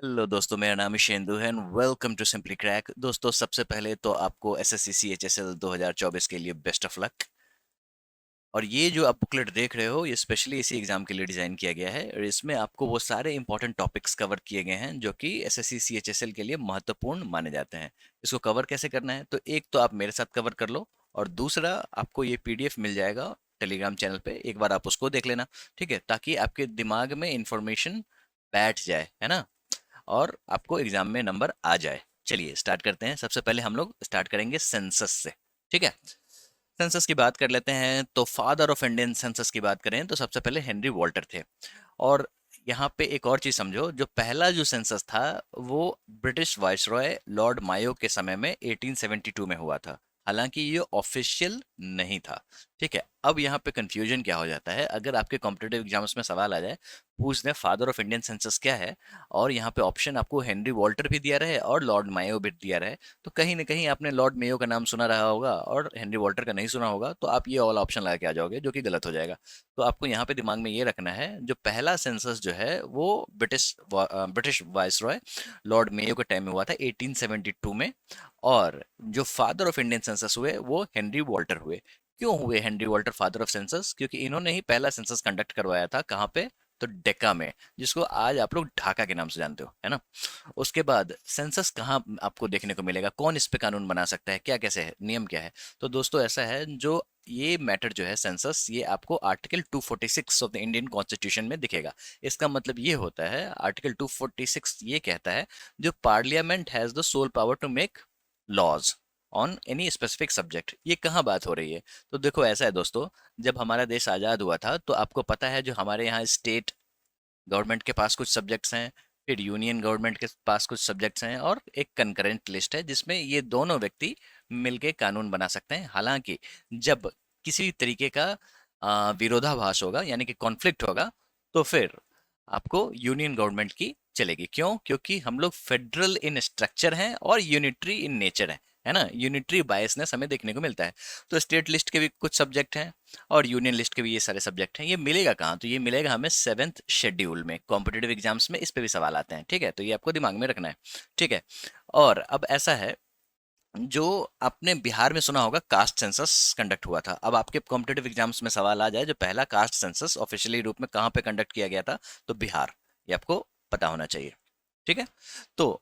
Hello दोस्तों, मेरा नाम है शेंदु है and welcome to simply crack. दोस्तों, सबसे पहले तो आपको एसएससी सीएचएसएल 2024 के लिए बेस्ट ऑफ लक। और ये जो आप बुकलेट देख रहे हो, ये स्पेशली इसी एग्जाम के लिए डिज़ाइन किया गया है और इसमें आपको वो सारे इंपॉर्टेंट टॉपिक्स कवर किए गए हैं जो कि एसएससी सीएचएसएल के लिए महत्वपूर्ण माने जाते हैं। इसको कवर कैसे करना है, तो एक तो आप मेरे साथ कवर कर लो, और दूसरा आपको ये पीडीएफ मिल जाएगा टेलीग्राम चैनल पे। एक बार आप उसको देख लेना, ठीक है, ताकि आपके दिमाग में इंफॉर्मेशन बैठ जाए, है ना, और आपको एग्जाम में नंबर आ जाए। चलिए स्टार्ट करते हैं। सबसे पहले हम लोग स्टार्ट करेंगे सेंसस से, ठीक है। सेंसस की बात कर लेते हैं, तो फादर ऑफ इंडियन सेंसस की बात करें तो सबसे पहले हेनरी वॉल्टर थे। और यहाँ पे एक और चीज समझो, जो पहला जो सेंसस था वो ब्रिटिश वाइसरॉय लॉर्ड मायो के समय में 1872 में हुआ था। हालांकि ये ऑफिशियल नहीं था, ठीक है। अब यहाँ पे कंफ्यूजन क्या हो जाता है, अगर आपके कॉम्पिटेटिव एग्जाम्स में सवाल आ जाए, पूछ दें फादर ऑफ इंडियन सेंसस क्या है, और यहाँ पे ऑप्शन आपको हेनरी वॉल्टर भी दिया रहे और लॉर्ड मायो भी दिया रहे, तो कहीं ना कहीं आपने लॉर्ड मेयो का नाम सुना रहा होगा और हेनरी वॉल्टर का नहीं सुना होगा, तो आप ये वाला ऑप्शन लगा के आ जाओगे, जो कि गलत हो जाएगा। तो आपको यहाँ पे दिमाग में ये रखना है, जो पहला सेंसस जो है वो ब्रिटिश वाइसरॉय लॉर्ड मेयो के टाइम में हुआ था 1872 में। और जो फादर ऑफ इंडियन सेंसस हुए वो हेनरी वॉल्टर हुए। क्यों हुए Henry Walter father of census? क्योंकि इन्होंने ही पहला सेंसस कंडक्ट करवाया था। कहाँ पे? तो डेक्का में, जिसको आज आप लोग ढाका के नाम से जानते हो, है ना। उसके बाद सेंसस कहाँ आपको देखने को मिलेगा, कौन इस पे कानून बना सकता है, क्या कैसे है, नियम क्या है? तो दोस्तों ऐसा है, जो ये मैटर जो है सेंसस, ये आपको article 246 of the Indian constitution में दिखेगा। इसका मतलब ये होता है, आर्टिकल 246 ये कहता है, जो parliament has the sole power to make laws on any specific subject. ये कहाँ बात हो रही है? तो देखो ऐसा है दोस्तों, जब हमारा देश आज़ाद हुआ था तो आपको पता है, जो हमारे यहाँ स्टेट गवर्नमेंट के पास कुछ सब्जेक्ट्स हैं, फिर यूनियन गवर्नमेंट के पास कुछ सब्जेक्ट्स हैं, और एक कंकरेंट लिस्ट है जिसमें ये दोनों व्यक्ति मिलके कानून बना सकते हैं। हालांकि जब किसी तरीके का विरोधाभास होगा, यानी कि कॉन्फ्लिक्ट होगा, तो फिर आपको यूनियन गवर्नमेंट की चलेगी। क्यों? क्योंकि हम लोग फेडरल इन स्ट्रक्चर हैं और यूनिटरी इन नेचर है ना। यूनिटरी बायसनेस हमें देखने को मिलता है। तो स्टेट लिस्ट के भी कुछ सब्जेक्ट हैं और यूनियन लिस्ट के भी ये सारे सब्जेक्ट हैं। ये मिलेगा कहाँ? तो ये मिलेगा हमें 7th शेड्यूल में। कॉम्पिटेटिव एग्जाम्स में इस पे भी सवाल आते हैं, ठीक है, तो ये आपको दिमाग में रखना है, ठीक है। और अब ऐसा है, जो आपने बिहार में सुना होगा कास्ट सेंसस कंडक्ट हुआ था। अब आपके कॉम्पिटेटिव एग्जाम्स में सवाल आ जाए, जो पहला कास्ट सेंसस ऑफिशियली रूप में कहाँ पे कंडक्ट किया गया था, तो बिहार। ये आपको पता होना चाहिए, ठीक है। तो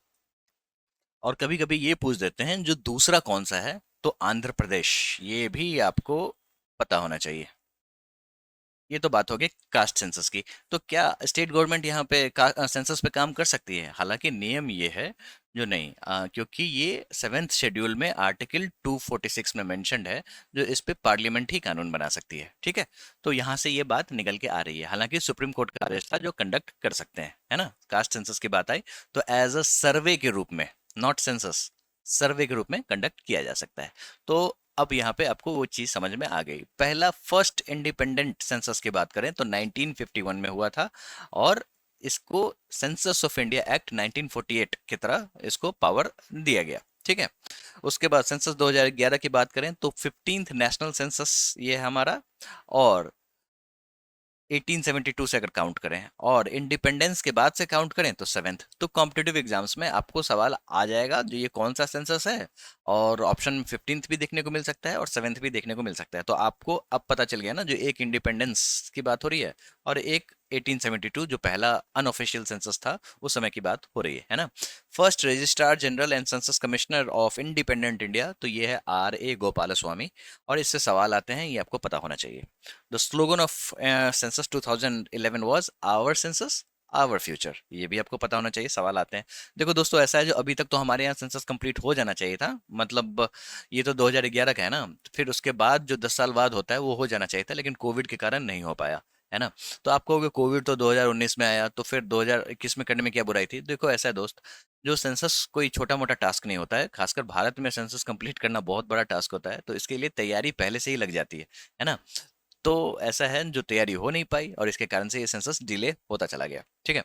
और कभी कभी ये पूछ देते हैं, जो दूसरा कौन सा है, तो आंध्र प्रदेश। ये भी आपको पता होना चाहिए। ये तो बात हो गई कास्ट सेंसस की। तो क्या स्टेट गवर्नमेंट यहाँ पे सेंसस पे काम कर सकती है? हालांकि नियम ये है, जो नहीं, क्योंकि ये 7th शेड्यूल में आर्टिकल 246 में मेंशन्ड है, जो इस पे पार्लियामेंट ही कानून बना सकती है, ठीक है। तो यहाँ से ये बात निकल के आ रही है। हालांकि सुप्रीम कोर्ट का आदेश था, जो कंडक्ट कर सकते हैं, है ना। कास्ट सेंसस की बात आई तो एज अ सर्वे के रूप में, नॉट सेंसस, सर्वे के रूप में कंडक्ट किया जा सकता है। तो अब यहाँ पे आपको वो चीज समझ में आ गई। पहला फर्स्ट इंडिपेंडेंट सेंसस की बात करें तो 1951 में हुआ था, और इसको सेंसस ऑफ इंडिया एक्ट 1948 की तरह इसको पावर दिया गया, ठीक है। उसके बाद सेंसस 2011 की बात करें तो 15th नेशनल सेंसस ये है हमारा, और 1872 से अगर काउंट करें, और इंडिपेंडेंस के बाद से काउंट करें तो 7th। तो कॉम्पिटेटिव एग्जाम्स में आपको सवाल आ जाएगा, जो ये कौन सा सेंसस है, और ऑप्शन 15th भी देखने को मिल सकता है और 7th भी देखने को मिल सकता है। तो आपको अब पता चल गया ना, जो एक इंडिपेंडेंस की बात हो रही है और एक 1872 जो पहला अनऑफिशियल सेंसस था, उस समय की बात हो रही है ना। First registrar general and census commissioner of independent India, तो ये है R A गोपाल स्वामी। और इससे सवाल आते हैं, ये आपको पता होना चाहिए। The slogan of census 2011 was our census our future. ये भी आपको पता होना चाहिए, सवाल आते हैं। देखो दोस्तों ऐसा है, जो अभी तक तो हमारे यहाँ सेंसस कंप्लीट हो जाना चाहिए था, मतलब ये तो 2011 का है ना, फिर उसके बाद जो 10 साल बाद होता है वो हो जाना चाहिए था, लेकिन कोविड के कारण नहीं हो पाया, है ना। तो आप कहोगे कोविड तो 2019 में आया, तो फिर 2021 में करने में क्या बुराई थी? देखो ऐसा है दोस्त, जो सेंसस कोई छोटा मोटा टास्क नहीं होता है। खासकर भारत में सेंसस कंप्लीट करना बहुत बड़ा टास्क होता है, तो इसके लिए तैयारी पहले से ही लग जाती है ना। तो ऐसा है, जो तैयारी हो नहीं पाई और इसके कारण से ये सेंसस डिले होता चला गया, ठीक है।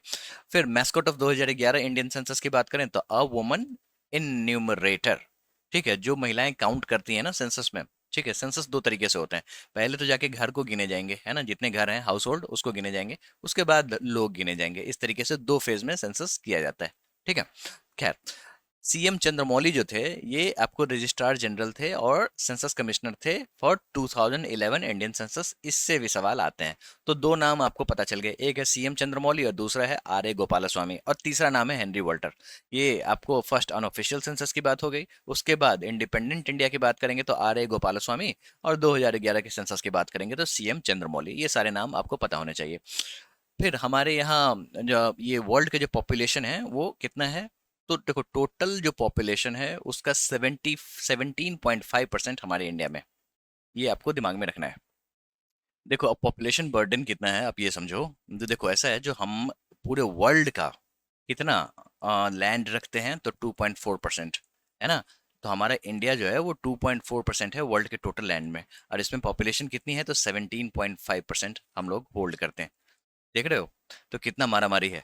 फिर मैस्कॉट ऑफ 2011 इंडियन सेंसस की बात करें तो अ वुमन इन न्यूमरेटर, ठीक है। जो महिलाएं काउंट करती हैं ना सेंसस में, ठीक है। सेंसस दो तरीके से होते हैं। पहले तो जाके घर को गिने जाएंगे, है ना, जितने घर हैं हाउस होल्ड उसको गिने जाएंगे। उसके बाद लोग गिने जाएंगे। इस तरीके से दो फेज में सेंसस किया जाता है, ठीक है। खैर, सीएम चंद्रमौली जो थे, ये आपको रजिस्ट्रार जनरल थे और सेंसस कमिश्नर थे फॉर 2011 इंडियन सेंसस। इससे भी सवाल आते हैं। तो दो नाम आपको पता चल गए, एक है सीएम चंद्रमौली और दूसरा है आर ए गोपालस्वामी, और तीसरा नाम है हेनरी वॉल्टर। ये आपको फर्स्ट अनऑफिशियल सेंसस की बात हो गई। उसके बाद इंडिपेंडेंट इंडिया की बात करेंगे तो आर ए गोपालस्वामी, और 2011 के सेंसस की बात करेंगे तो सीएम चंद्रमौली। ये सारे नाम आपको पता होने चाहिए। फिर हमारे यहाँ जो ये वर्ल्ड के जो पॉपुलेशन है वो कितना है, तो देखो टोटल जो पॉपुलेशन है उसका 17.5% हमारे इंडिया में। ये आपको दिमाग में रखना है। देखो अब पॉपुलेशन बर्डन कितना है आप ये समझो। तो देखो ऐसा है, जो हम पूरे वर्ल्ड का कितना लैंड रखते हैं, तो 2.4% है ना। तो हमारा इंडिया जो है वो 2.4% है वर्ल्ड के टोटल लैंड में, और इसमें पॉपुलेशन कितनी है, तो 17.5% हम लोग होल्ड करते हैं। देख रहे हो, तो कितना मारामारी है।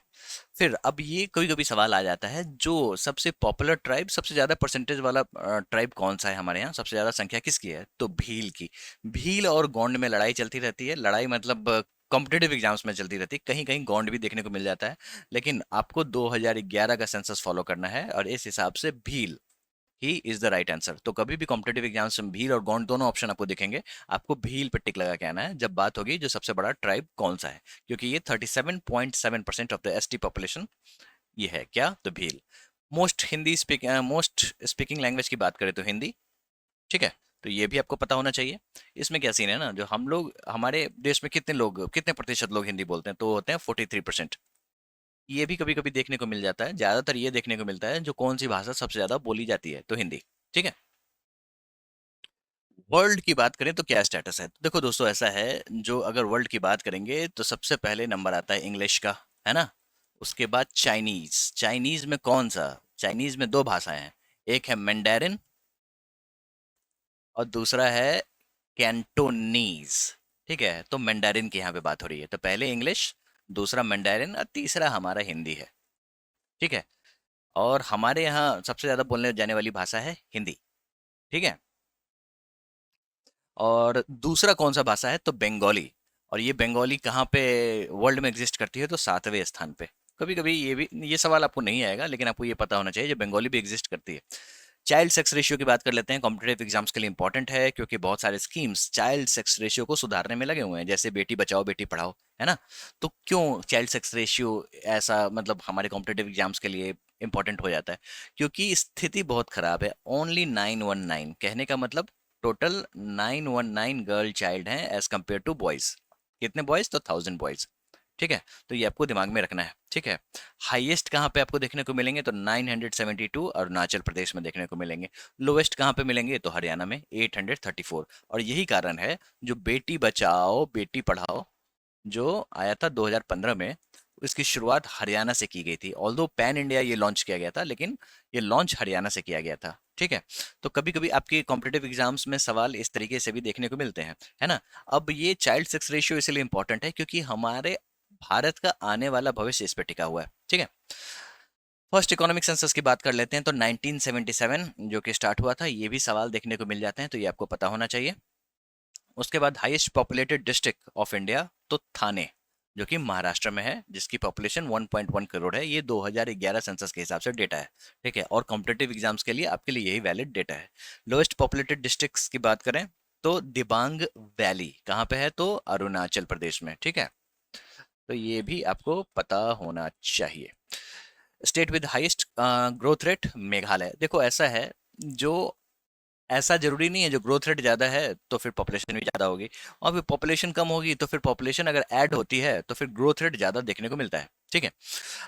फिर अब ये कभी कभी सवाल आ जाता है, जो सबसे पॉपुलर ट्राइब, सबसे ज्यादा परसेंटेज वाला ट्राइब कौन सा है हमारे यहाँ, सबसे ज्यादा संख्या किसकी है, तो भील की। भील और गोंड में लड़ाई चलती रहती है। लड़ाई मतलब कॉम्पिटेटिव एग्जाम्स में चलती रहती है, कहीं कहीं गोंड भी देखने को मिल जाता है। लेकिन आपको 2011 का सेंसस फॉलो करना है, और इस हिसाब से भील ही इज द राइट आंसर। तो कभी भी कॉम्पिटेटिव एग्जाम्स में भील और गौंड दोनों ऑप्शन आपको दिखेंगे, आपको भील पे टिक लगा के आना है जब बात होगी जो सबसे बड़ा ट्राइब कौन सा है, क्योंकि ये 37.7% ऑफ द एसटी पॉपुलेशन ये है क्या, तो भील। मोस्ट स्पीकिंग लैंग्वेज की बात करें तो हिंदी। ठीक है, तो ये भी आपको पता होना चाहिए। इसमें क्या सीन है ना, जो हम लोग हमारे देश में कितने प्रतिशत लोग हिंदी बोलते हैं, तो होते हैं 43%। ये भी कभी कभी देखने को मिल जाता है, ज्यादातर ये देखने को मिलता है जो कौन सी भाषा सबसे ज्यादा बोली जाती है, तो हिंदी। ठीक है। वर्ल्ड की बात करें तो क्या स्टेटस है, तो देखो दोस्तों ऐसा है, जो अगर वर्ल्ड की बात करेंगे तो सबसे पहले नंबर आता है इंग्लिश का, है ना। उसके बाद चाइनीज। चाइनीज में कौन सा, चाइनीज में दो भाषाएं हैं, एक है मैंडेरिन और दूसरा है कैंटोनीज। ठीक है, तो मैंडेरिन की यहाँ पे बात हो रही है, तो पहले इंग्लिश, दूसरा मैंडेरिन और तीसरा हमारा हिंदी है। ठीक है, और हमारे यहाँ सबसे ज्यादा बोलने जाने वाली भाषा है हिंदी। ठीक है, और दूसरा कौन सा भाषा है, तो बंगाली। और ये बंगाली कहाँ पे वर्ल्ड में एग्जिस्ट करती है, तो 7वें स्थान पे। कभी कभी ये सवाल आपको नहीं आएगा, लेकिन आपको ये पता होना चाहिए जो बंगाली भी एग्जिस्ट करती है। चाइल्ड सेक्स रेशियो की बात कर लेते हैं, कॉम्पिटेटिव एग्जाम्स के लिए इंपॉर्टेंट है, क्योंकि बहुत सारे स्कीम्स चाइल्ड सेक्स रेशियो को सुधारने में लगे हुए हैं, जैसे बेटी बचाओ बेटी पढ़ाओ, है ना। तो क्यों चाइल्ड सेक्स रेशियो ऐसा मतलब हमारे कॉम्पिटेटिव एग्जाम्स के लिए इंपॉर्टेंट हो जाता है, क्योंकि स्थिति बहुत खराब है। ओनली 919, कहने का मतलब टोटल 919 गर्ल चाइल्ड हैं एज कम्पेयर टू बॉयज। कितने बॉयज, तो 1000 बॉयज। ठीक है, तो ये आपको दिमाग में रखना है। ठीक है, हाईएस्ट कहाँ पे आपको देखने को मिलेंगे, तो 972 अरुणाचल प्रदेश में देखने को मिलेंगे। लोवेस्ट कहाँ पे मिलेंगे, तो हरियाणा में 834। और यही कारण है जो बेटी बचाओ बेटी पढ़ाओ जो आया था 2015 में, इसकी शुरुआत हरियाणा से की गई थी। ऑल्दो पैन इंडिया ये लॉन्च किया गया था, लेकिन ये लॉन्च हरियाणा से किया गया था। ठीक है, तो कभी कभी आपके कॉम्पिटेटिव एग्जाम्स में सवाल इस तरीके से भी देखने को मिलते हैं, है ना। अब ये चाइल्ड सेक्स रेशियो इसलिए इंपॉर्टेंट है क्योंकि हमारे भारत का आने वाला भविष्य इस पे टिका हुआ है। ठीक है, फर्स्ट इकोनॉमिक सेंसस की बात कर लेते हैं, तो 1977 जो कि स्टार्ट हुआ था, ये भी सवाल देखने को मिल जाते हैं, तो ये आपको पता होना चाहिए। उसके बाद highest populated district of India, तो थाने, जो कि महाराष्ट्र में है, जिसकी पॉपुलेशन 1.1 करोड़ है। ये 2011 सेंसस के हिसाब से डेटा है। ठीक है, और कॉम्पिटेटिव एग्जाम्स के लिए आपके लिए यही वैलिड डेटा है। लोएस्ट पॉपुलेटेड डिस्ट्रिक्ट्स की बात करें तो दिबांग वैली कहाँ पे है, तो अरुणाचल प्रदेश में। ठीक है, तो ये भी आपको पता होना चाहिए। State with highest growth rate, Meghalaya. देखो ऐसा है, जो ऐसा जरूरी नहीं है जो ग्रोथ रेट ज़्यादा है तो फिर पॉपुलेशन भी ज़्यादा होगी, और फिर पॉपुलेशन कम होगी तो फिर पॉपुलेशन अगर ऐड होती है तो फिर ग्रोथ रेट ज़्यादा देखने को मिलता है। ठीक है,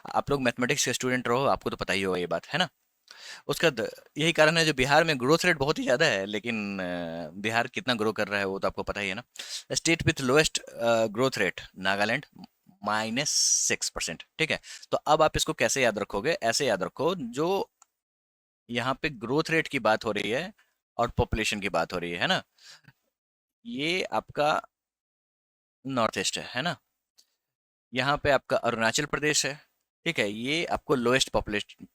आप लोग मैथमेटिक्स के स्टूडेंट रहो, आपको तो पता ही होगा ये बात, है ना। उसका यही कारण है जो बिहार में ग्रोथ रेट बहुत ही ज़्यादा है, लेकिन बिहार कितना ग्रो कर रहा है वो तो आपको पता ही है ना। State with lowest growth rate, Nagaland, -6%। ठीक है, तो अब आप इसको कैसे याद रखोगे, ऐसे याद रखो, जो यहाँ पे ग्रोथ रेट की बात हो रही है और पॉपुलेशन की बात हो रही है ना, ये आपका नॉर्थ ईस्ट है ना। यहाँ पे आपका अरुणाचल प्रदेश है। ठीक है, ये आपको लोएस्ट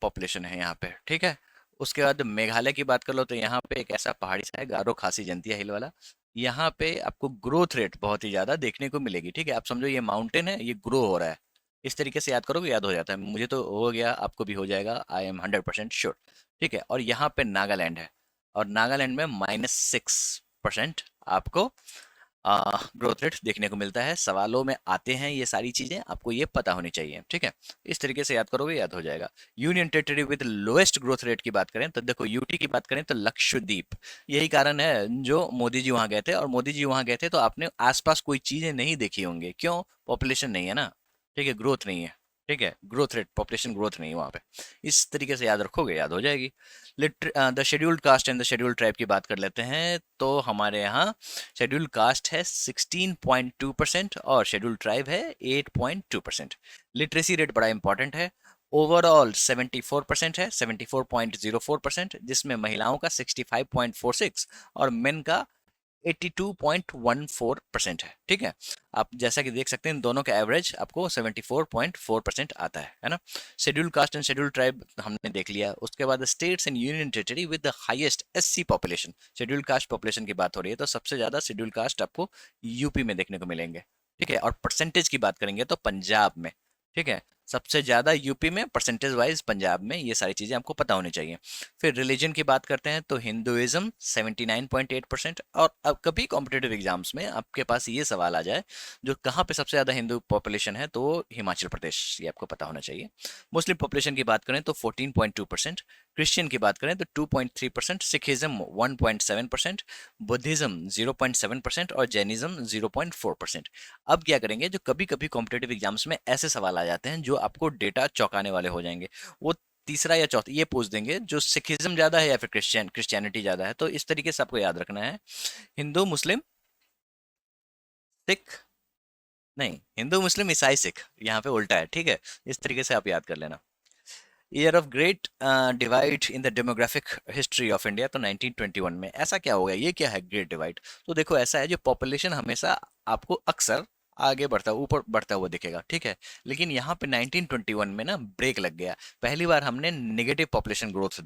पॉपुलेशन है यहाँ पे। ठीक है, उसके बाद मेघालय की बात कर लो, तो यहाँ पे एक ऐसा पहाड़ी सा है, गारो खासी जंतिया हिल वाला। यहाँ पे आपको ग्रोथ रेट बहुत ही ज्यादा देखने को मिलेगी। ठीक है, आप समझो ये माउंटेन है, ये ग्रो हो रहा है। इस तरीके से याद करोगे, याद हो जाता है। मुझे तो हो गया, आपको भी हो जाएगा, आई एम 100% श्योर। ठीक है, और यहाँ पे नागालैंड है, और नागालैंड में -6% आपको ग्रोथ रेट देखने को मिलता है। सवालों में आते हैं ये सारी चीजें, आपको ये पता होनी चाहिए। ठीक है, इस तरीके से याद करोगे, याद हो जाएगा। Union territory with lowest growth rate की बात करें तो देखो, यूटी की बात करें तो लक्षद्वीप। यही कारण है जो मोदी जी वहां गए थे, और मोदी जी वहां गए थे तो आपने आसपास कोई चीजें नहीं देखी होंगी। क्यों? पॉपुलेशन नहीं है ना। ठीक है, ग्रोथ नहीं है। ठीक है, ग्रोथ रेट, पॉपुलेशन ग्रोथ नहीं है वहां पे। इस तरीके से याद रखोगे, याद हो जाएगी। The scheduled caste and the scheduled tribe की बात कर लेते हैं, तो हमारे यहाँ शेड्यूल्ड कास्ट है 16.2% और शेड्यूल्ड ट्राइब है 8.2%। लिटरेसी रेट बड़ा इंपॉर्टेंट है। ओवरऑल 74% है, 74.04%, जिसमें महिलाओं का 65.46 और मेन का 82.14% है। ठीक है, आप जैसा कि देख सकते हैं, इन दोनों का एवरेज आपको 74.4% आता है ना। Schedule caste and schedule tribe हमने देख लिया। उसके बाद states and union territory with the highest SC population, schedule caste population की बात हो रही है, तो सबसे ज्यादा शेड्यूल कास्ट आपको यूपी में देखने को मिलेंगे। ठीक है, और परसेंटेज की बात करेंगे तो पंजाब में। ठीक है, सबसे ज्यादा यूपी में, परसेंटेज वाइज पंजाब में। ये सारी चीजें आपको पता होनी चाहिए। फिर रिलीजन की बात करते हैं तो हिंदुइज्म 79.8%। और अब कभी कॉम्पिटेटिव एग्जाम्स में आपके पास ये सवाल आ जाए जो कहाँ पे सबसे ज़्यादा हिंदू पॉपुलेशन है, तो हिमाचल प्रदेश, ये आपको पता होना चाहिए। मुस्लिम पॉपुलेशन की बात करें तो 14.2%। क्रिश्चियन की बात करें तो 2.3%। सिखिज्म 1.7%। बुद्धिज्म 0.7% और जैनिज्म 0.4%। अब क्या करेंगे, जो कभी कभी कॉम्पिटेटिव एग्जाम्स में ऐसे सवाल आ जाते हैं जो आपको डेटा चौंकाने वाले हो जाएंगे, वो तीसरा या चौथा ये पूछ देंगे जो सिखिज्म ज्यादा है या फिर क्रिश्चियनिटी ज्यादा है। तो इस तरीके से आपको याद रखना है, हिंदू मुस्लिम सिख, नहीं, हिंदू मुस्लिम ईसाई सिख, यहाँ पे उल्टा है। ठीक है, इस तरीके से आप याद कर लेना। Year of great divide in the demographic history of India, तो 1921 में ऐसा क्या हो गया, ये क्या है ग्रेट डिवाइड? तो देखो, ऐसा है, जो पॉपुलेशन हमेशा आपको अक्सर आगे बढ़ता, ऊपर बढ़ता हुआ दिखेगा। ठीक है, लेकिन यहाँ पे 1921 में ना ब्रेक लग गया। पहली बार हमने नेगेटिव पॉपुलेशन ग्रोथ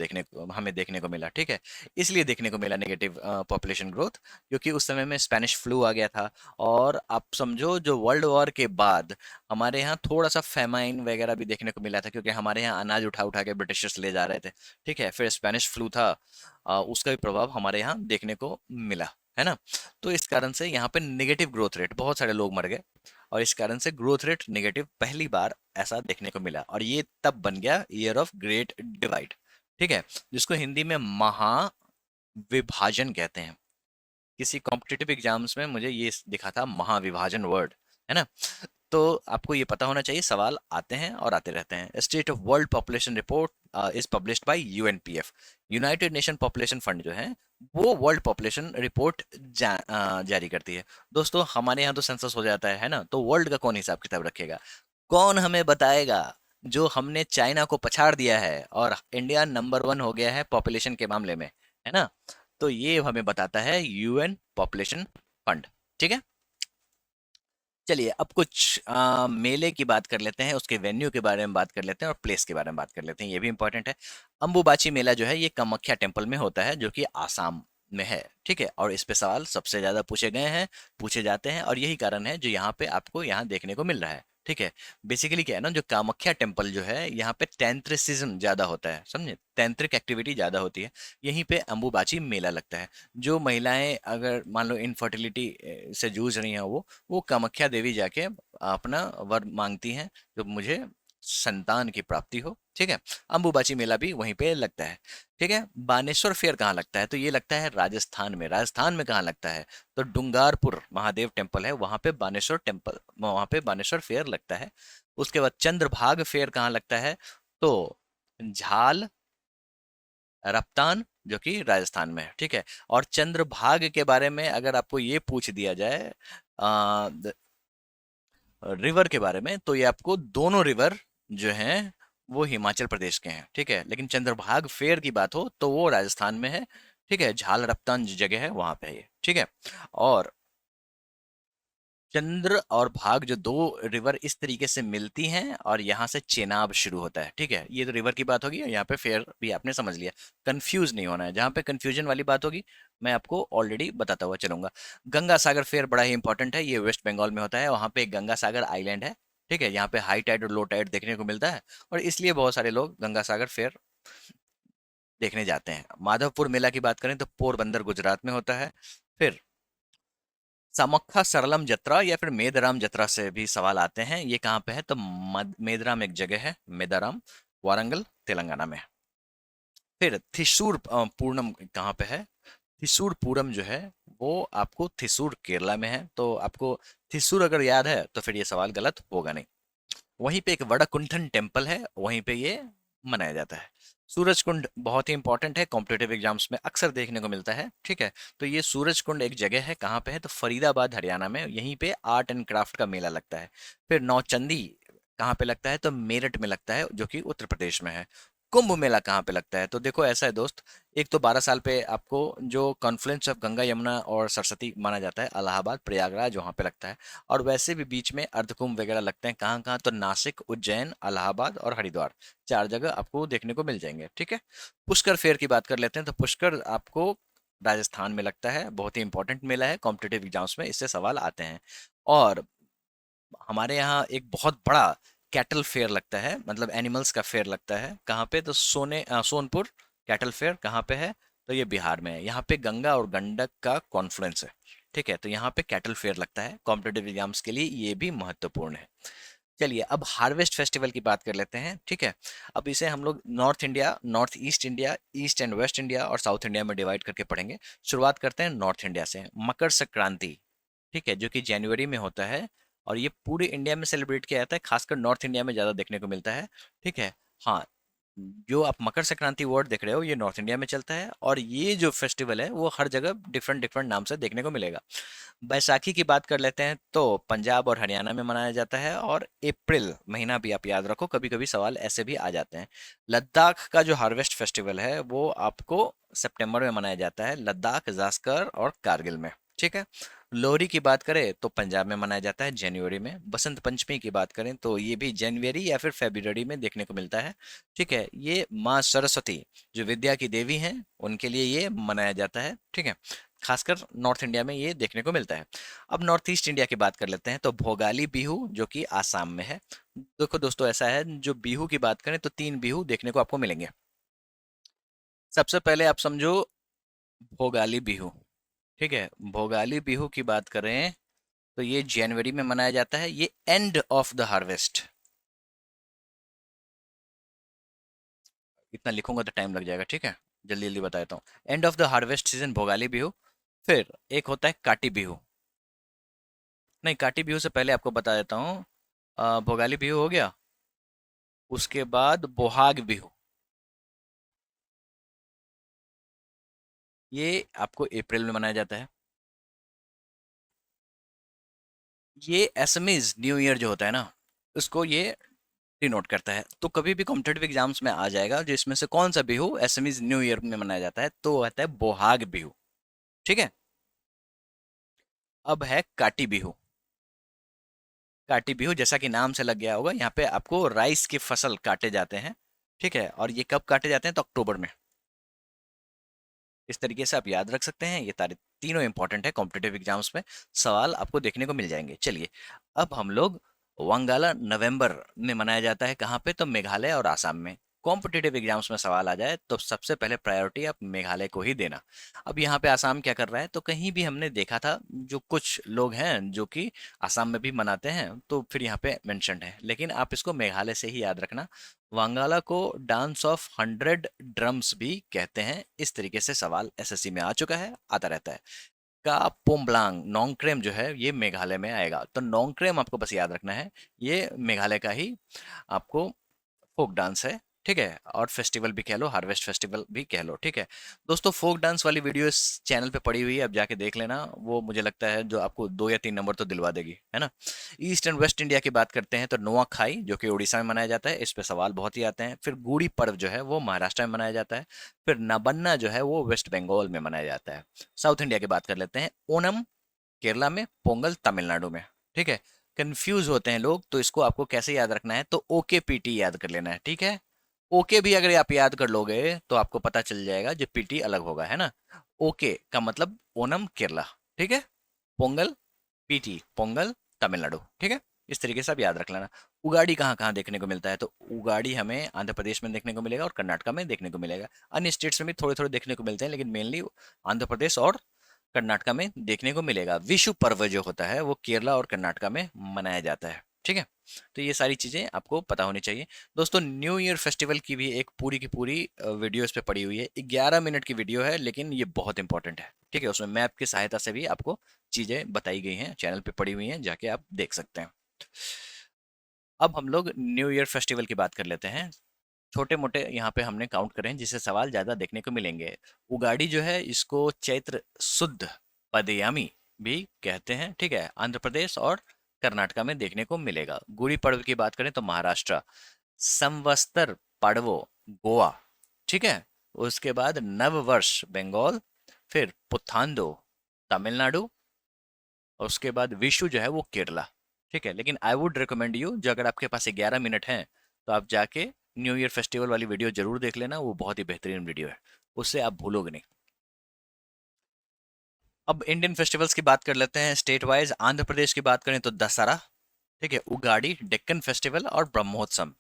हमें देखने को मिला। ठीक है, इसलिए देखने को मिला नेगेटिव पॉपुलेशन ग्रोथ, क्योंकि उस समय में स्पेनिश फ्लू आ गया था। और आप समझो, जो वर्ल्ड वॉर के बाद हमारे यहाँ थोड़ा सा फेमाइन वगैरह भी देखने को मिला था, क्योंकि हमारे यहाँ अनाज उठा उठा के ब्रिटिशर्स ले जा रहे थे। ठीक है, फिर स्पेनिश फ्लू था, उसका भी प्रभाव हमारे यहाँ देखने को मिला, है ना। तो इस कारण से यहाँ पे नेगेटिव ग्रोथ रेट, बहुत सारे लोग मर गए, और इस कारण से ग्रोथ रेट नेगेटिव पहली बार ऐसा देखने को मिला, और ये तब बन गया ईयर ऑफ ग्रेट डिवाइड। ठीक है, जिसको हिंदी में महाविभाजन कहते हैं। किसी कॉम्पिटिटिव एग्जाम्स में मुझे ये दिखा था, महाविभाजन वर्ड, है ना। तो आपको ये पता होना चाहिए, सवाल आते हैं और आते रहते हैं। State of world population report is published by UNPF, United Nation population fund जो है, वो वर्ल्ड पॉपुलेशन रिपोर्ट जारी करती है। दोस्तों, हमारे यहाँ तो सेंसस हो जाता है ना, तो वर्ल्ड का कौन हिसाब किताब रखेगा? कौन हमें बताएगा? जो हमने चाइना को पछाड़ दिया है और इंडिया नंबर 1 हो गया है पॉपुलेशन के मामले में, है ना। तो ये हमें बताता है यूएन पॉपुलेशन फंड। ठीक है, चलिए अब कुछ मेले की बात कर लेते हैं, उसके वेन्यू के बारे में बात कर लेते हैं, और प्लेस के बारे में बात कर लेते हैं, ये भी इंपॉर्टेंट है। अंबुबाची मेला जो है, ये कामाख्या टेम्पल में होता है, जो कि आसाम में है। ठीक है, और इस पे सवाल सबसे ज्यादा पूछे गए हैं, पूछे जाते हैं, और यही कारण है जो यहाँ पे आपको यहाँ देखने को मिल रहा है। ठीक है, बेसिकली क्या है ना, जो कामाख्या टेम्पल जो है, यहाँ पे तैंत्रिसिज्म ज्यादा होता है, समझे, तैंत्रिक एक्टिविटी ज्यादा होती है। यहीं पे अंबुबाची मेला लगता है। जो महिलाएं अगर मान लो इनफर्टिलिटी से जूझ रही हैं, वो कामाख्या देवी जाके अपना वर मांगती हैं, जो मुझे संतान की प्राप्ति हो। ठीक है, अंबुबाची मेला भी वहीं पे लगता है। ठीक है, बानेश्वर फेयर कहाँ लगता है? तो ये लगता है राजस्थान में। राजस्थान में कहाँ लगता है? तो डुंगारपुर महादेव टेम्पल है, वहां पे बानेश्वर टेम्पल, वहां पे बानेश्वर फेयर लगता है। उसके बाद चंद्रभाग फेयर कहाँ लगता है? तो झाल रफ्तान, जो कि राजस्थान में है। ठीक है, और चंद्रभाग के बारे में अगर आपको ये पूछ दिया जाए रिवर के बारे में, तो ये आपको दोनों रिवर जो हैं वो हिमाचल प्रदेश के हैं। ठीक है, लेकिन चंद्रभाग फेयर की बात हो तो वो राजस्थान में है। ठीक है, झाल रफ्तान जो जगह है वहां पे है ये। ठीक है, और चंद्र और भाग, जो दो रिवर इस तरीके से मिलती हैं, और यहाँ से चेनाब शुरू होता है। ठीक है, ये तो रिवर की बात होगी, और यहाँ पे फेयर भी आपने समझ लिया। कंफ्यूज नहीं होना है, जहाँ पे कंफ्यूजन वाली बात होगी मैं आपको ऑलरेडी बताता हुआ चलूंगा। गंगा सागर फेयर बड़ा ही इंपॉर्टेंट है, ये वेस्ट बंगाल में होता है, वहाँ पे एक गंगा सागर आइलैंड है। ठीक है, यहाँ पे हाई टाइड और लो टाइड देखने को मिलता है, और इसलिए बहुत सारे लोग गंगा सागर फेयर देखने जाते हैं। माधवपुर मेला की बात करें तो पोरबंदर गुजरात में होता है। फिर कामाख्या सरलम जत्रा या फिर मेदाराम जत्रा से भी सवाल आते हैं, ये कहाँ पे है? तो मेदाराम एक जगह है, मेदाराम, वारंगल, तेलंगाना में। फिर थिसूर पूर्णम कहाँ पे है? थिसूर पूरम जो है वो आपको थिसूर केरला में है, तो आपको थिसूर अगर याद है तो फिर ये सवाल गलत होगा नहीं। वहीं पे एक वड़कुंठन टेम्पल है, वहीं पे ये मनाया जाता है। सूरज कुंड बहुत ही इंपॉर्टेंट है, कॉम्पिटेटिव एग्जाम्स में अक्सर देखने को मिलता है। ठीक है, तो ये सूरज कुंड एक जगह है, कहाँ पे है? तो फरीदाबाद हरियाणा में, यहीं पे आर्ट एंड क्राफ्ट का मेला लगता है। फिर नौचंदी कहाँ पे लगता है? तो मेरठ में लगता है, जो कि उत्तर प्रदेश में है। कुंभ मेला कहाँ पे लगता है? तो देखो ऐसा है दोस्त, एक तो 12 साल पे आपको जो कॉन्फ्लुएंस ऑफ गंगा यमुना और सरस्वती माना जाता है, इलाहाबाद प्रयागराज वहाँ पे लगता है। और वैसे भी बीच में अर्धकुंभ वगैरह लगते हैं, कहाँ कहाँ? तो नासिक, उज्जैन, इलाहाबाद और हरिद्वार, 4 जगह आपको देखने को मिल जाएंगे। ठीक है, पुष्कर फेयर की बात कर लेते हैं, तो पुष्कर आपको राजस्थान में लगता है, बहुत ही इंपॉर्टेंट मेला है, कॉम्पिटेटिव एग्जाम्स में इससे सवाल आते हैं। और हमारे यहाँ एक बहुत बड़ा कैटल फेयर लगता है, मतलब एनिमल्स का फेयर लगता है, कहाँ पे? तो सोनपुर कैटल फेयर कहाँ पे है? तो ये बिहार में है, यहाँ पे गंगा और गंडक का कॉन्फ्लुएंस है। ठीक है, तो यहाँ पे कैटल फेयर लगता है, कॉम्पिटेटिव एग्जाम्स के लिए ये भी महत्वपूर्ण है। चलिए अब हार्वेस्ट फेस्टिवल की बात कर लेते हैं। ठीक है, अब इसे हम लोग north India, north east India, east and waste India और साउथ इंडिया में डिवाइड करके पढ़ेंगे। शुरुआत करते हैं नॉर्थ इंडिया से, मकर संक्रांति। ठीक है, जो कि जनवरी में होता है, और ये पूरे इंडिया में सेलिब्रेट किया जाता है, खासकर नॉर्थ इंडिया में ज़्यादा देखने को मिलता है। ठीक है, हाँ, जो आप मकर संक्रांति वर्ड देख रहे हो ये नॉर्थ इंडिया में चलता है, और ये जो फेस्टिवल है वो हर जगह डिफरेंट डिफरेंट नाम से देखने को मिलेगा। बैसाखी की बात कर लेते हैं, तो पंजाब और हरियाणा में मनाया जाता है, और अप्रैल महीना भी आप याद रखो, कभी कभी सवाल ऐसे भी आ जाते हैं। लद्दाख का जो हार्वेस्ट फेस्टिवल है वो आपको सितंबर में मनाया जाता है, लद्दाख, जास्कर और कारगिल में। ठीक है, लोहरी की बात करें तो पंजाब में मनाया जाता है जनवरी में। बसंत पंचमी की बात करें तो ये भी जनवरी या फिर फरवरी में देखने को मिलता है। ठीक है, ये माँ सरस्वती जो विद्या की देवी हैं उनके लिए ये मनाया जाता है। ठीक है, खासकर नॉर्थ इंडिया में ये देखने को मिलता है। अब नॉर्थ ईस्ट इंडिया की बात कर लेते हैं, तो भोगाली बिहू जो कि आसाम में है। देखो दोस्तों ऐसा है, जो बिहू की बात करें तो 3 बिहू देखने को आपको मिलेंगे। सबसे पहले आप समझो भोगाली बिहू। ठीक है, भोगाली बिहू की बात करें तो ये जनवरी में मनाया जाता है, ये एंड ऑफ द हार्वेस्ट। इतना लिखूंगा तो टाइम लग जाएगा, ठीक है, जल्दी जल्दी बता देता हूँ। End of the harvest season Bhogali Bihu. फिर एक होता है काटी बिहू। नहीं, काटी बिहू से पहले आपको बता देता हूँ, भोगाली बिहू हो गया, उसके बाद बोहाग बिहू, ये आपको अप्रैल में मनाया जाता है। ये असमीज न्यू ईयर जो होता है ना, उसको ये डिनोट करता है। तो कभी भी कॉम्पिटेटिव एग्जाम्स में आ जाएगा जो इसमें से कौन सा बिहू असमीज न्यू ईयर में मनाया जाता है, तो आता है बोहाग बिहू। ठीक है, अब है काटी बिहू। काटी बिहू जैसा कि नाम से लग गया होगा, यहाँ पे आपको राइस की फसल काटे जाते हैं। ठीक है, और ये कब काटे जाते हैं? तो अक्टूबर में। इस तरीके से आप याद रख सकते हैं, ये तारीख तीनों इंपॉर्टेंट है, कॉम्पिटेटिव एग्जाम्स में सवाल आपको देखने को मिल जाएंगे। चलिए अब हम लोग वांगाला नवंबर में मनाया जाता है, कहाँ पे? तो मेघालय और आसाम में। कॉम्पिटेटिव एग्जाम्स में सवाल आ जाए तो सबसे पहले प्रायोरिटी आप मेघालय को ही देना। अब यहाँ पे आसाम क्या कर रहा है? तो कहीं भी हमने देखा था जो कुछ लोग हैं जो कि आसाम में भी मनाते हैं, तो फिर यहाँ पे मेंशन्ड है, लेकिन आप इसको मेघालय से ही याद रखना। वांगाला को डांस ऑफ 100 ड्रम्स भी कहते हैं। इस तरीके से सवाल एसएससी में आ चुका है, आता रहता है। का पोम्बलांग नोंगक्रेम जो है ये मेघालय में आएगा, तो नोंगक्रेम आपको बस याद रखना है, ये मेघालय का ही आपको फोक डांस है। ठीक है, और फेस्टिवल भी कह लो, हार्वेस्ट फेस्टिवल भी कह लो। ठीक है दोस्तों, फोक डांस वाली वीडियो इस चैनल पे पड़ी हुई है, अब जाके देख लेना, वो मुझे लगता है जो आपको 2 या 3 नंबर तो दिलवा देगी, है ना। ईस्ट एंड वेस्ट इंडिया की बात करते हैं, तो नुआखाई जो कि उड़ीसा में मनाया जाता है, इस पे सवाल बहुत ही आते हैं। फिर गुड़ी पर्व जो है वो महाराष्ट्र में मनाया जाता है। फिर नबन्ना जो है वो वेस्ट बंगाल में मनाया जाता है। साउथ इंडिया की बात कर लेते हैं, ओनम केरला में, पोंगल तमिलनाडु में। ठीक है, कंफ्यूज होते हैं लोग, तो इसको आपको कैसे याद रखना है? तो ओके पीटी याद कर लेना है। ठीक है, ओके भी अगर आप याद कर लोगे तो आपको पता चल जाएगा जो पीटी अलग होगा, है ना। ओके का मतलब ओनम केरला। ठीक है, पोंगल पीटी पोंगल तमिलनाडु। ठीक है, इस तरीके से आप याद रख लेना। उगाड़ी कहाँ कहाँ देखने को मिलता है, तो उगाड़ी हमें आंध्र प्रदेश में देखने को मिलेगा और कर्नाटका में देखने को मिलेगा। अन्य स्टेट्स में भी थोड़े थोड़े देखने को मिलते हैं, लेकिन मेनली आंध्र प्रदेश और कर्नाटका में देखने को मिलेगा। विशु पर्व जो होता है वो केरला और कर्नाटका में मनाया जाता है। ठीक है, तो ये सारी चीज़ें आपको पता होनी चाहिए। दोस्तों, न्यू ईयर फेस्टिवल की भी एक पूरी की पूरी वीडियो इस पे पड़ी हुई है। 11 मिनट की वीडियो है, लेकिन ये बहुत इंपॉर्टेंट है। ठीक है, उसमें मैप की सहायता से भी आपको चीज़ें बताई गई हैं, चैनल पे पड़ी हुई हैं, जाके आप देख सकते हैं। अब हम लोग न्यू ईयर फेस्टिवल की बात कर लेते हैं। छोटे मोटे यहाँ पे हमने काउंट करें, जिससे सवाल ज़्यादा देखने को मिलेंगे। उगाड़ी जो है इसको चैत्र शुद्ध पदयामी भी कहते हैं। ठीक है, आंध्र प्रदेश और कर्नाटका में देखने को मिलेगा। गुड़ी पड़व की बात करें तो महाराष्ट्र, संवत्सर पड़वो गोवा। ठीक है, उसके बाद नव वर्ष बंगाल, फिर पुथांदो तमिलनाडु, और उसके बाद विशु जो है वो केरला। ठीक है, लेकिन आई वुड रिकमेंड यू, जो अगर आपके पास 11 मिनट हैं तो आप जाके न्यू ईयर फेस्टिवल वाली वीडियो जरूर देख लेना, वो बहुत ही बेहतरीन वीडियो है, उससे आप भूलोगे नहीं। अब इंडियन फेस्टिवल्स की बात कर लेते हैं स्टेट वाइज। आंध्र प्रदेश की बात करें तो दशहरा, ठीक है, उगाड़ी, डेक्कन फेस्टिवल और ब्रह्मोत्सव।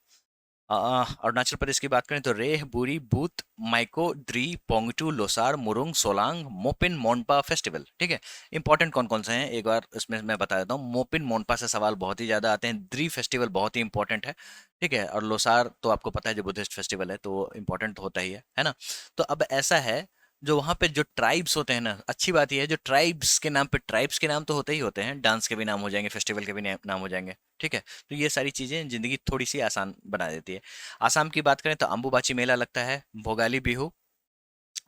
अरुणाचल प्रदेश की बात करें तो रेह, बुरी, बूत, माइको, द्री, पोंगटू, लोसार, मुरुंग, सोलांग, मोपिन, मोनपा फेस्टिवल। ठीक है, इंपॉर्टेंट कौन कौन से हैं एक बार इसमें मैं बता देता हूँ। मोपिन मोनपा से सवाल बहुत ही ज़्यादा आते हैं। द्री फेस्टिवल बहुत ही इंपॉर्टेंट है। ठीक है, और लोसार तो आपको पता है जो बुद्धिस्ट फेस्टिवल है, तो इंपॉर्टेंट तो होता ही है ना। तो अब ऐसा है, जो वहाँ पे जो ट्राइब्स होते हैं ना, अच्छी बात यह है जो ट्राइब्स के नाम पे, ट्राइब्स के नाम तो होते ही होते हैं, डांस के भी नाम हो जाएंगे, फेस्टिवल के भी नाम हो जाएंगे। ठीक है, तो ये सारी चीज़ें ज़िंदगी थोड़ी सी आसान बना देती है। आसाम की बात करें तो अंबुबाची मेला लगता है, भोगाली बिहू,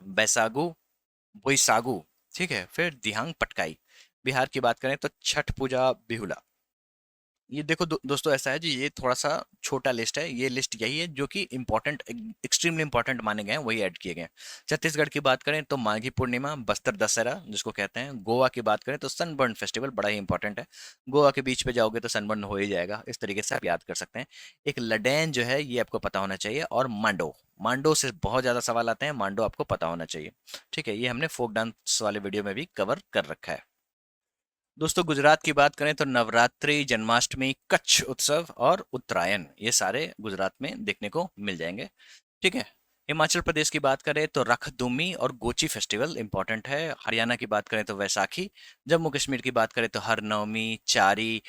बैसागु, बोईसागु। ठीक है, फिर दिहांग पटकाई। बिहार की बात करें तो छठ पूजा, बिहुला। ये देखो दोस्तों, ऐसा है जी, ये थोड़ा सा छोटा लिस्ट है, ये लिस्ट यही है जो कि इंपॉर्टेंट, एक्सट्रीमली इंपॉर्टेंट माने गए हैं, वही ऐड किए गए हैं। छत्तीसगढ़ की बात करें तो माघी पूर्णिमा, बस्तर दशहरा जिसको कहते हैं। गोवा की बात करें तो सनबर्न फेस्टिवल, बड़ा ही इंपॉर्टेंट है। गोवा के बीच पे जाओगे तो सनबर्न हो ही जाएगा, इस तरीके से आप याद कर सकते हैं। एक लडेन जो है ये आपको पता होना चाहिए, और मांडो, मांडो से बहुत ज़्यादा सवाल आते हैं, मांडो आपको पता होना चाहिए। ठीक है, ये हमने फोक डांस वाले वीडियो में भी कवर कर रखा है। दोस्तों, गुजरात की बात करें तो नवरात्रि, जन्माष्टमी, कच्छ उत्सव और उत्तरायण, ये सारे गुजरात में देखने को मिल जाएंगे। ठीक है, हिमाचल प्रदेश की बात करें तो रखदुमी और गोची फेस्टिवल इंपॉर्टेंट है। हरियाणा की बात करें तो वैसाखी। जम्मू कश्मीर की बात करें तो हर नवमी, चारी,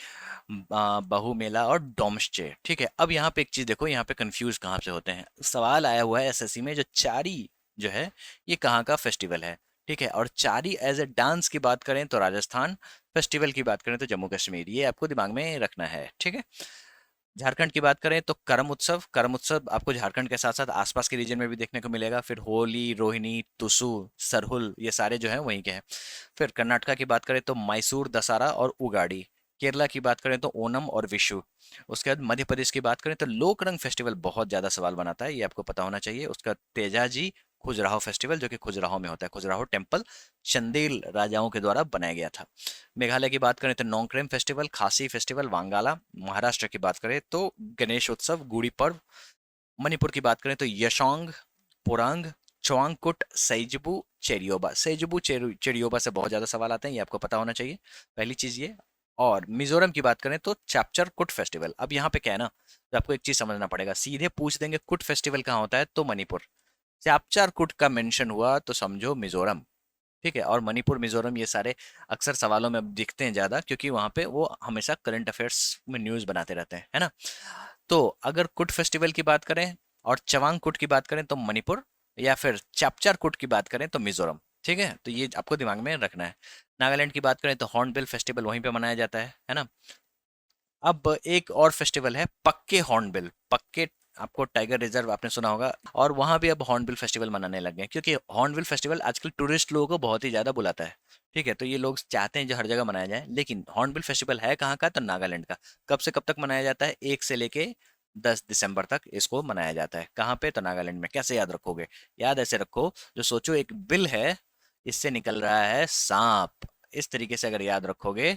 बहु मेला और डोमस्चे। ठीक है, अब यहाँ पे एक चीज देखो, यहाँ पे कंफ्यूज कहाँ से होते हैं। सवाल आया हुआ है एसएससी में, जो चारी जो है ये कहाँ का फेस्टिवल है। ठीक है, और चारी एज ए डांस की बात करें तो राजस्थान, फेस्टिवल की बात करें तो जम्मू कश्मीर, ये आपको दिमाग में रखना है। ठीक है, झारखंड की बात करें तो करम उत्सव, करम उत्सव आपको झारखंड के साथ साथ आसपास के रीजन में भी देखने को मिलेगा। फिर होली, रोहिणी, तुसु, सरहुल, ये सारे जो हैं वहीं के हैं। फिर कर्नाटका की बात करें तो मैसूर दशहरा और उगाड़ी। केरला की बात करें तो ओनम और विशु। उसके बाद मध्य प्रदेश की बात करें तो लोकरंग फेस्टिवल बहुत ज़्यादा सवाल बनाता है, ये आपको पता होना चाहिए। उसका तेजाजी खजुराहो फेस्टिवल, जो कि खजुराहो में होता है, खजुराहो टेम्पल चंदेल राजाओं के द्वारा बनाया गया था। मेघालय की बात करें तो नोंगक्रेम फेस्टिवल, खासी फेस्टिवल, वांगाला। महाराष्ट्र की बात करें तो गणेश उत्सव, गुड़ी पर्व। मणिपुर की बात करें तो यशोंग, पुरांग, चोआंगकुट, सैजबू, चेरियोबा। सैजबू चेरियोबा से बहुत ज़्यादा सवाल आते हैं, ये आपको पता होना चाहिए, पहली चीज़ ये। और मिजोरम की बात करें तो चैप्चर कुट फेस्टिवल। अब यहाँ पे क्या है ना, तो आपको एक चीज़ समझना पड़ेगा, सीधे पूछ देंगे कुट फेस्टिवल कहाँ होता है तो मणिपुर, चैप्चर कुट का मेंशन हुआ तो समझो मिजोरम। ठीक है, और मणिपुर, मिजोरम, ये सारे अक्सर सवालों में अब दिखते हैं ज़्यादा, क्योंकि वहाँ पे वो हमेशा करंट अफेयर्स में न्यूज़ बनाते रहते हैं, है ना। तो अगर कुट फेस्टिवल की बात करें और चवांग कुट की बात करें तो मणिपुर, या फिर चैप्चर कुट की बात करें तो मिजोरम। ठीक है, तो ये आपको दिमाग में रखना है। नागालैंड की बात करें तो हॉर्नबिल फेस्टिवल वहीं पे मनाया जाता है ना। अब एक और फेस्टिवल है पक्के हॉर्नबिल, पक्के, आपको टाइगर रिजर्व आपने सुना होगा, और वहां भी अब हॉर्नबिल फेस्टिवल मनाने लगे हैं, क्योंकि हॉर्नबिल फेस्टिवल आजकल टूरिस्ट लोगों को बहुत ही ज्यादा बुलाता है। ठीक है, तो ये लोग चाहते हैं जो हर जगह मनाया जाए, लेकिन हॉर्नबिल फेस्टिवल है कहाँ का, तो नागालैंड का। कब से कब तक मनाया जाता है, 1 से लेके 10 दिसंबर तक इसको मनाया जाता है। कहाँ पे, तो नागालैंड में। कैसे याद रखोगे, याद ऐसे रखो, जो सोचो एक बिल है, इससे निकल रहा है सांप, इस तरीके से अगर याद रखोगे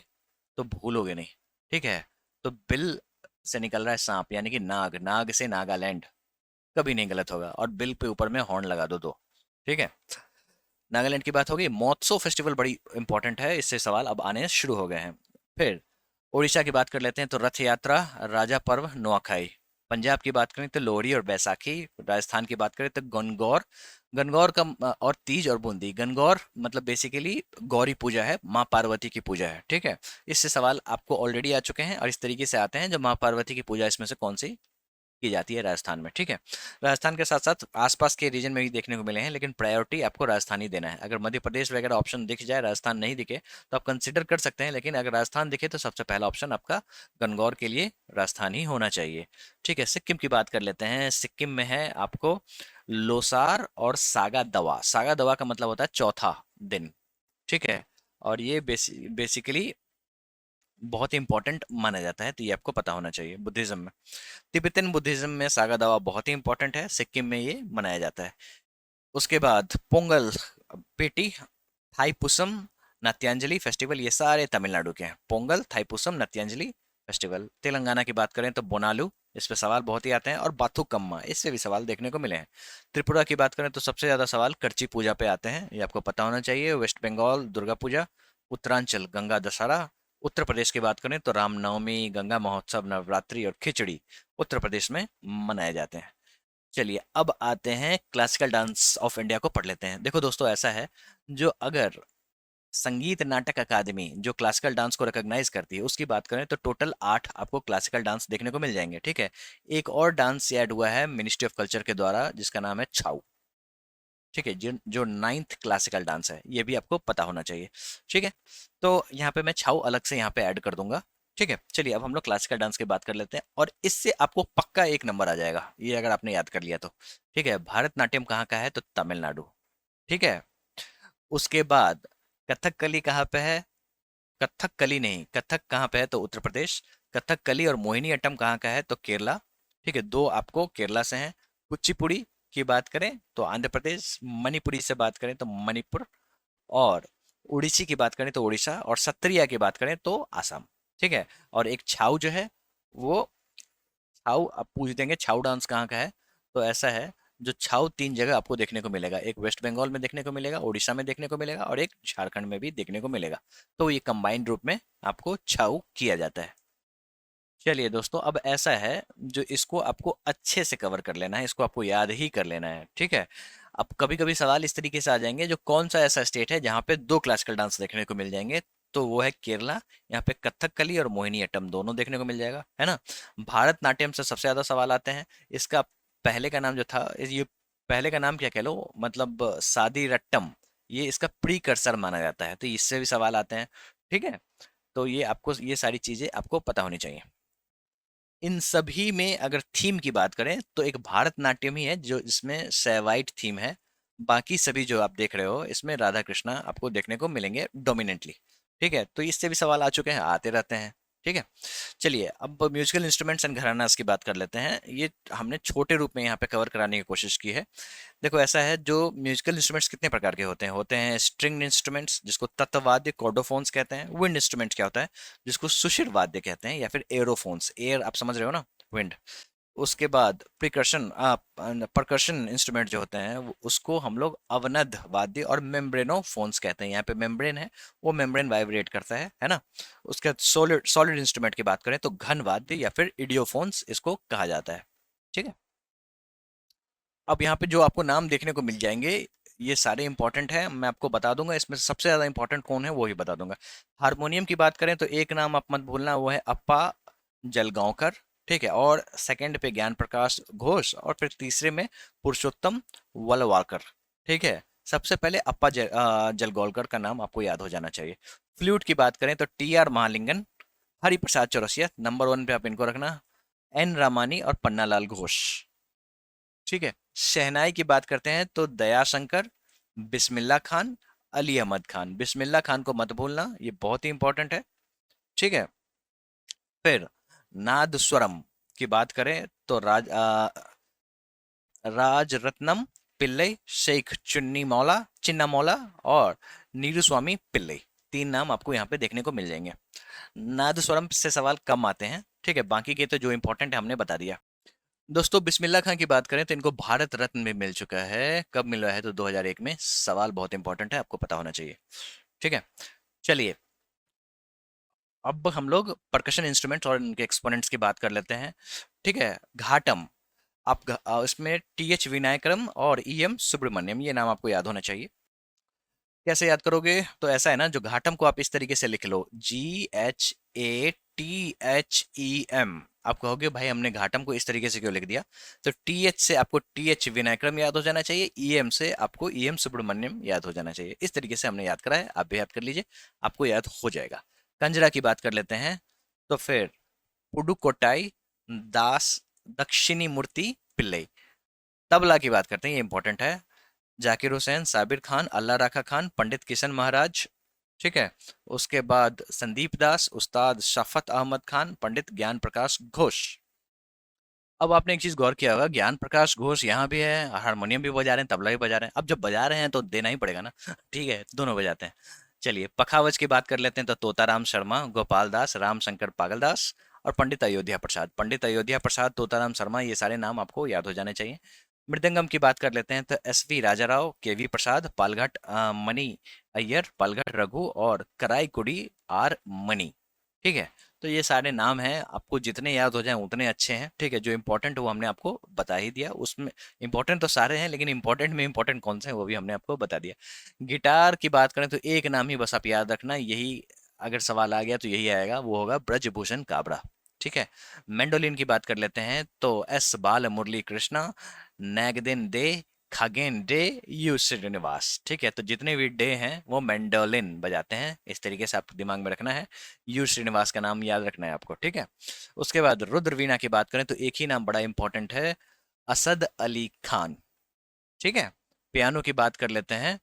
तो भूलोगे नहीं। ठीक है, तो बिल से निकल रहा है सांप, यानी कि नाग, नाग से नागालैंड, कभी नहीं गलत होगा, और बिल पे ऊपर में हॉर्न लगा दो तो। ठीक है, नागालैंड की बात होगी। महोत्सव फेस्टिवल बड़ी इंपॉर्टेंट है, इससे सवाल अब आने शुरू हो गए हैं। फिर उड़ीसा की बात कर लेते हैं तो रथ यात्रा, राजा पर्व, नुआखाई। पंजाब की बात करें तो लोहड़ी और बैसाखी। राजस्थान की बात करें तो गणगौर। गणगौर का और तीज और बूंदी। गणगौर मतलब बेसिकली गौरी पूजा है, माँ पार्वती की पूजा है, ठीक है। इससे सवाल आपको ऑलरेडी आ चुके हैं और इस तरीके से आते हैं जब माँ पार्वती की पूजा इसमें से कौन सी की जाती है राजस्थान में, ठीक है। राजस्थान के साथ साथ आसपास के रीजन में भी देखने को मिले हैं, लेकिन प्रायोरिटी आपको राजस्थान ही देना है। अगर मध्य प्रदेश वगैरह ऑप्शन दिख जाए, राजस्थान नहीं दिखे तो आप कंसिडर कर सकते हैं, लेकिन अगर राजस्थान दिखे तो सबसे पहला ऑप्शन आपका गणगौर के लिए राजस्थान ही होना चाहिए, ठीक है। सिक्किम की बात कर लेते हैं। सिक्किम में है आपको लोसार और सागा दवा। सागा दवा का मतलब होता है चौथा दिन, ठीक है। और ये बेसिकली बहुत ही इंपॉर्टेंट माना जाता है, तो ये आपको पता होना चाहिए बुद्धिज्म में। तिब्बतन बुद्धिज्म में सागा दावा बहुत ही इंपॉर्टेंट है, सिक्किम में ये मनाया जाता है। उसके बाद पोंगल, पेटी, थाईपुसम, नत्यांजलि फेस्टिवल, ये सारे तमिलनाडु के हैं। पोंगल, थाईपुसम, नत्यांजलि फेस्टिवल। तेलंगाना की बात करें तो बोनालू, इस पे सवाल बहुत ही आते हैं, और बाथुकम्मा, इससे भी सवाल देखने को मिले हैं। त्रिपुरा की बात करें तो सबसे ज्यादा सवाल करची पूजा पे आते हैं, ये आपको पता होना चाहिए। वेस्ट बंगाल दुर्गा पूजा। उत्तरांचल गंगा दशहरा। उत्तर प्रदेश की बात करें तो रामनवमी, गंगा महोत्सव, नवरात्रि और खिचड़ी उत्तर प्रदेश में मनाए जाते हैं। चलिए अब आते हैं क्लासिकल डांस ऑफ इंडिया को पढ़ लेते हैं। देखो दोस्तों, ऐसा है, जो अगर संगीत नाटक अकादमी जो क्लासिकल डांस को रिकॉग्नाइज करती है उसकी बात करें तो टोटल 8 आपको क्लासिकल डांस देखने को मिल जाएंगे, ठीक है। एक और डांस ऐड हुआ है मिनिस्ट्री ऑफ कल्चर के द्वारा जिसका नाम है छाऊ, ठीक है। जो जो 9th क्लासिकल डांस है, ये भी आपको पता होना चाहिए, ठीक है। तो यहाँ पे मैं छाऊ अलग से यहाँ पे ऐड कर दूंगा, ठीक है। चलिए अब हम लोग क्लासिकल डांस की बात कर लेते हैं, और इससे आपको पक्का एक नंबर आ जाएगा ये अगर आपने याद कर लिया तो, ठीक है। भारतनाट्यम कहाँ का है तो तमिलनाडु, ठीक है। उसके बाद कथकली कहाँ पे है? कथकली नहीं, कथक कहाँ पे है तो उत्तर प्रदेश। कथकली और मोहिनी अट्टम कहाँ का है तो केरला, ठीक है। दो आपको केरला से हैं। कुचिपुड़ी की बात करें तो आंध्र प्रदेश। मणिपुरी से बात करें तो मणिपुर। और उड़ीसी की बात करें तो उड़ीसा। और सत्रिया की बात करें तो आसाम, ठीक है। और एक छाऊ जो है वो, छाऊ आप पूछ देंगे छाऊ डांस कहाँ का है, तो ऐसा है, जो छाऊ 3 जगह आपको देखने को मिलेगा। एक वेस्ट बंगाल में देखने को मिलेगा, उड़ीसा में देखने को मिलेगा, और एक झारखंड में भी देखने को मिलेगा। तो ये कंबाइंड रूप में आपको छाऊ किया जाता है। चलिए दोस्तों, अब ऐसा है, जो इसको आपको अच्छे से कवर कर लेना है, इसको आपको याद ही कर लेना है, ठीक है। अब कभी कभी सवाल इस तरीके से आ जाएंगे, जो कौन सा ऐसा स्टेट है जहाँ पे 2 क्लासिकल डांस देखने को मिल जाएंगे, तो वो है केरला। यहाँ पे कथकली और मोहिनी अट्टम दोनों देखने को मिल जाएगा, है ना। भारतनाट्यम से सबसे ज्यादा सवाल आते हैं। इसका पहले का नाम जो था, ये पहले का नाम क्या कह लो, मतलब सादी रट्टम, ये इसका प्रीकर्सर माना जाता है, तो इससे भी सवाल आते हैं, ठीक है। तो ये आपको, ये सारी चीजें आपको पता होनी चाहिए। इन सभी में अगर थीम की बात करें तो एक भारतनाट्यम ही है जो इसमें सेवाइट थीम है। बाकी सभी जो आप देख रहे हो इसमें राधा कृष्णा आपको देखने को मिलेंगे डोमिनेंटली, ठीक है। तो इससे भी सवाल आ चुके हैं, आते रहते हैं, ठीक है। चलिए अब म्यूजिकल इंस्ट्रूमेंट्स एंड घरानास की बात कर लेते हैं। ये हमने छोटे रूप में यहाँ पे कवर कराने की कोशिश की है। देखो ऐसा है, जो म्यूजिकल इंस्ट्रूमेंट्स कितने प्रकार के होते हैं स्ट्रिंग इंस्ट्रूमेंट्स जिसको तत्ववाद्य कॉर्डोफोन्स कहते हैं। विंड इंस्ट्रूमेंट क्या होता है, जिसको सुषिर वाद्य कहते हैं, या फिर एरोफोन्स, एयर आप समझ रहे हो ना, विंड। उसके बाद प्रिकर्शन परकर्शन इंस्ट्रूमेंट जो होते हैं उसको हम लोग अवनद वाद्य और मेम्ब्रेनोफोन्स कहते हैं। यहाँ पे मेम्ब्रेन है, वो मेम्ब्रेन वाइब्रेट करता है ना। उसके बाद सॉलिड सॉलिड इंस्ट्रूमेंट की बात करें तो घन वाद्य या फिर इडियोफोन्स इसको कहा जाता है, ठीक है। अब यहाँ पे जो आपको नाम देखने को मिल जाएंगे, ये सारे इंपॉर्टेंट हैं, मैं आपको बता दूंगा इसमें से सबसे ज्यादा इंपॉर्टेंट कौन है वो ही बता दूंगा। हारमोनियम की बात करें तो एक नाम आप मत भूलना, वो है अप्पा जलगांवकर, ठीक है। और सेकंड पे ज्ञान प्रकाश घोष, और फिर तीसरे में पुरुषोत्तम वलवाकर, ठीक है। सबसे पहले अप्पा जलगौलकर का नाम आपको याद हो जाना चाहिए। फ्लूट की बात करें तो TR महालिंगन, हरि प्रसाद चौरसिया, नंबर 1 पे आप इनको रखना, N रामानी और पन्नालाल घोष, ठीक है। शहनाई की बात करते हैं तो दयाशंकर, बिस्मिल्लाह खान, अली अहमद खान। बिस्मिल्लाह खान को मत भूलना, ये बहुत ही इंपॉर्टेंट है, ठीक है। फिर नादस्वरम की बात करें तो राजरत्नम पिल्लई, शेख चुन्नी मौला चिन्ना मौला, और नीरुस्वामी पिल्लई। 3 नाम आपको यहाँ पे देखने को मिल जाएंगे। नादस्वरम से सवाल कम आते हैं, ठीक है। बाकी के तो जो इंपॉर्टेंट है हमने बता दिया। दोस्तों बिस्मिल्लाह खां की बात करें तो इनको भारत रत्न में मिल चुका है। कब मिला है तो 2001 में। सवाल बहुत इंपॉर्टेंट है, आपको पता होना चाहिए, ठीक है। चलिए अब हम लोग परकशन इंस्ट्रूमेंट्स और इनके एक्सपोनेंट्स की बात कर लेते हैं। ठीक है, घाटम। इसमें TH विनायकरम और EM सुब्रमण्यम, ये नाम आपको याद होना चाहिए। कैसे याद करोगे? तो ऐसा है ना, जो घाटम को आप इस तरीके से लिख लो, GHATHEM। आप कहोगे भाई हमने घाटम को इस तरीके से क्यों लिख दिया? तो TH से आपको TH विनायकरम याद हो जाना चाहिए, EM से आपको EM सुब्रमण्यम याद हो जाना चाहिए। इस तरीके से हमने याद करा है, आप भी याद कर लीजिए, आपको याद हो जाएगा। कंजरा की बात कर लेते हैं। तो फिर पुडुकोट्टाई दास दक्षिणी मूर्ति पिल्लई। तबला की बात करते हैं, ये इंपॉर्टेंट है। जाकिर हुसैन, साबिर खान, अल्लाह राखा खान, पंडित किशन महाराज। ठीक है, उसके बाद संदीप दास, उस्ताद शफत अहमद खान, पंडित ज्ञान प्रकाश घोष। अब आपने एक चीज गौर किया होगा, ज्ञान प्रकाश घोष यहाँ भी है, हारमोनियम भी बजा रहे हैं, तबला भी बजा रहे हैं। अब जब बजा रहे हैं तो देना ही पड़ेगा ना ठीक है, दोनों बजाते हैं। चलिए पखावज की बात कर लेते हैं। तो तोताराम शर्मा, गोपाल दास, रामशंकर पागलदास और पंडित अयोध्या प्रसाद। पंडित अयोध्या प्रसाद, तोताराम शर्मा, ये सारे नाम आपको याद हो जाने चाहिए। मृदंगम की बात कर लेते हैं। तो SV राजाराव, KV प्रसाद, पालघाट मणि अय्यर, पालघाट रघु और कराईकुड़ी R मणि। ठीक है, तो ये सारे नाम हैं, आपको जितने याद हो जाएं उतने अच्छे हैं। ठीक है, जो इंपॉर्टेंट है वो हमने आपको बता ही दिया। उसमें इंपॉर्टेंट तो सारे हैं, लेकिन इंपॉर्टेंट में इंपॉर्टेंट कौन से हैं वो भी हमने आपको बता दिया। गिटार की बात करें तो एक नाम ही बस आप याद रखना, यही अगर सवाल आ गया तो यही आएगा, वो होगा ब्रजभूषण काबरा। ठीक है, मेंडोलिन की बात कर लेते हैं। तो S बाल मुरली कृष्णा, नैगदेन डे, खगेन डे, यू श्रीनिवास। ठीक है, तो जितने भी डे हैं वो मेंडोलिन बजाते हैं, इस तरीके से आपको दिमाग में रखना है। यू श्रीनिवास का नाम याद रखना है आपको। ठीक है, उसके बाद रुद्र वीणा की बात करें तो एक ही नाम बड़ा इंपॉर्टेंट है, असद अली खान। ठीक है, पियानो की बात कर लेते हैं।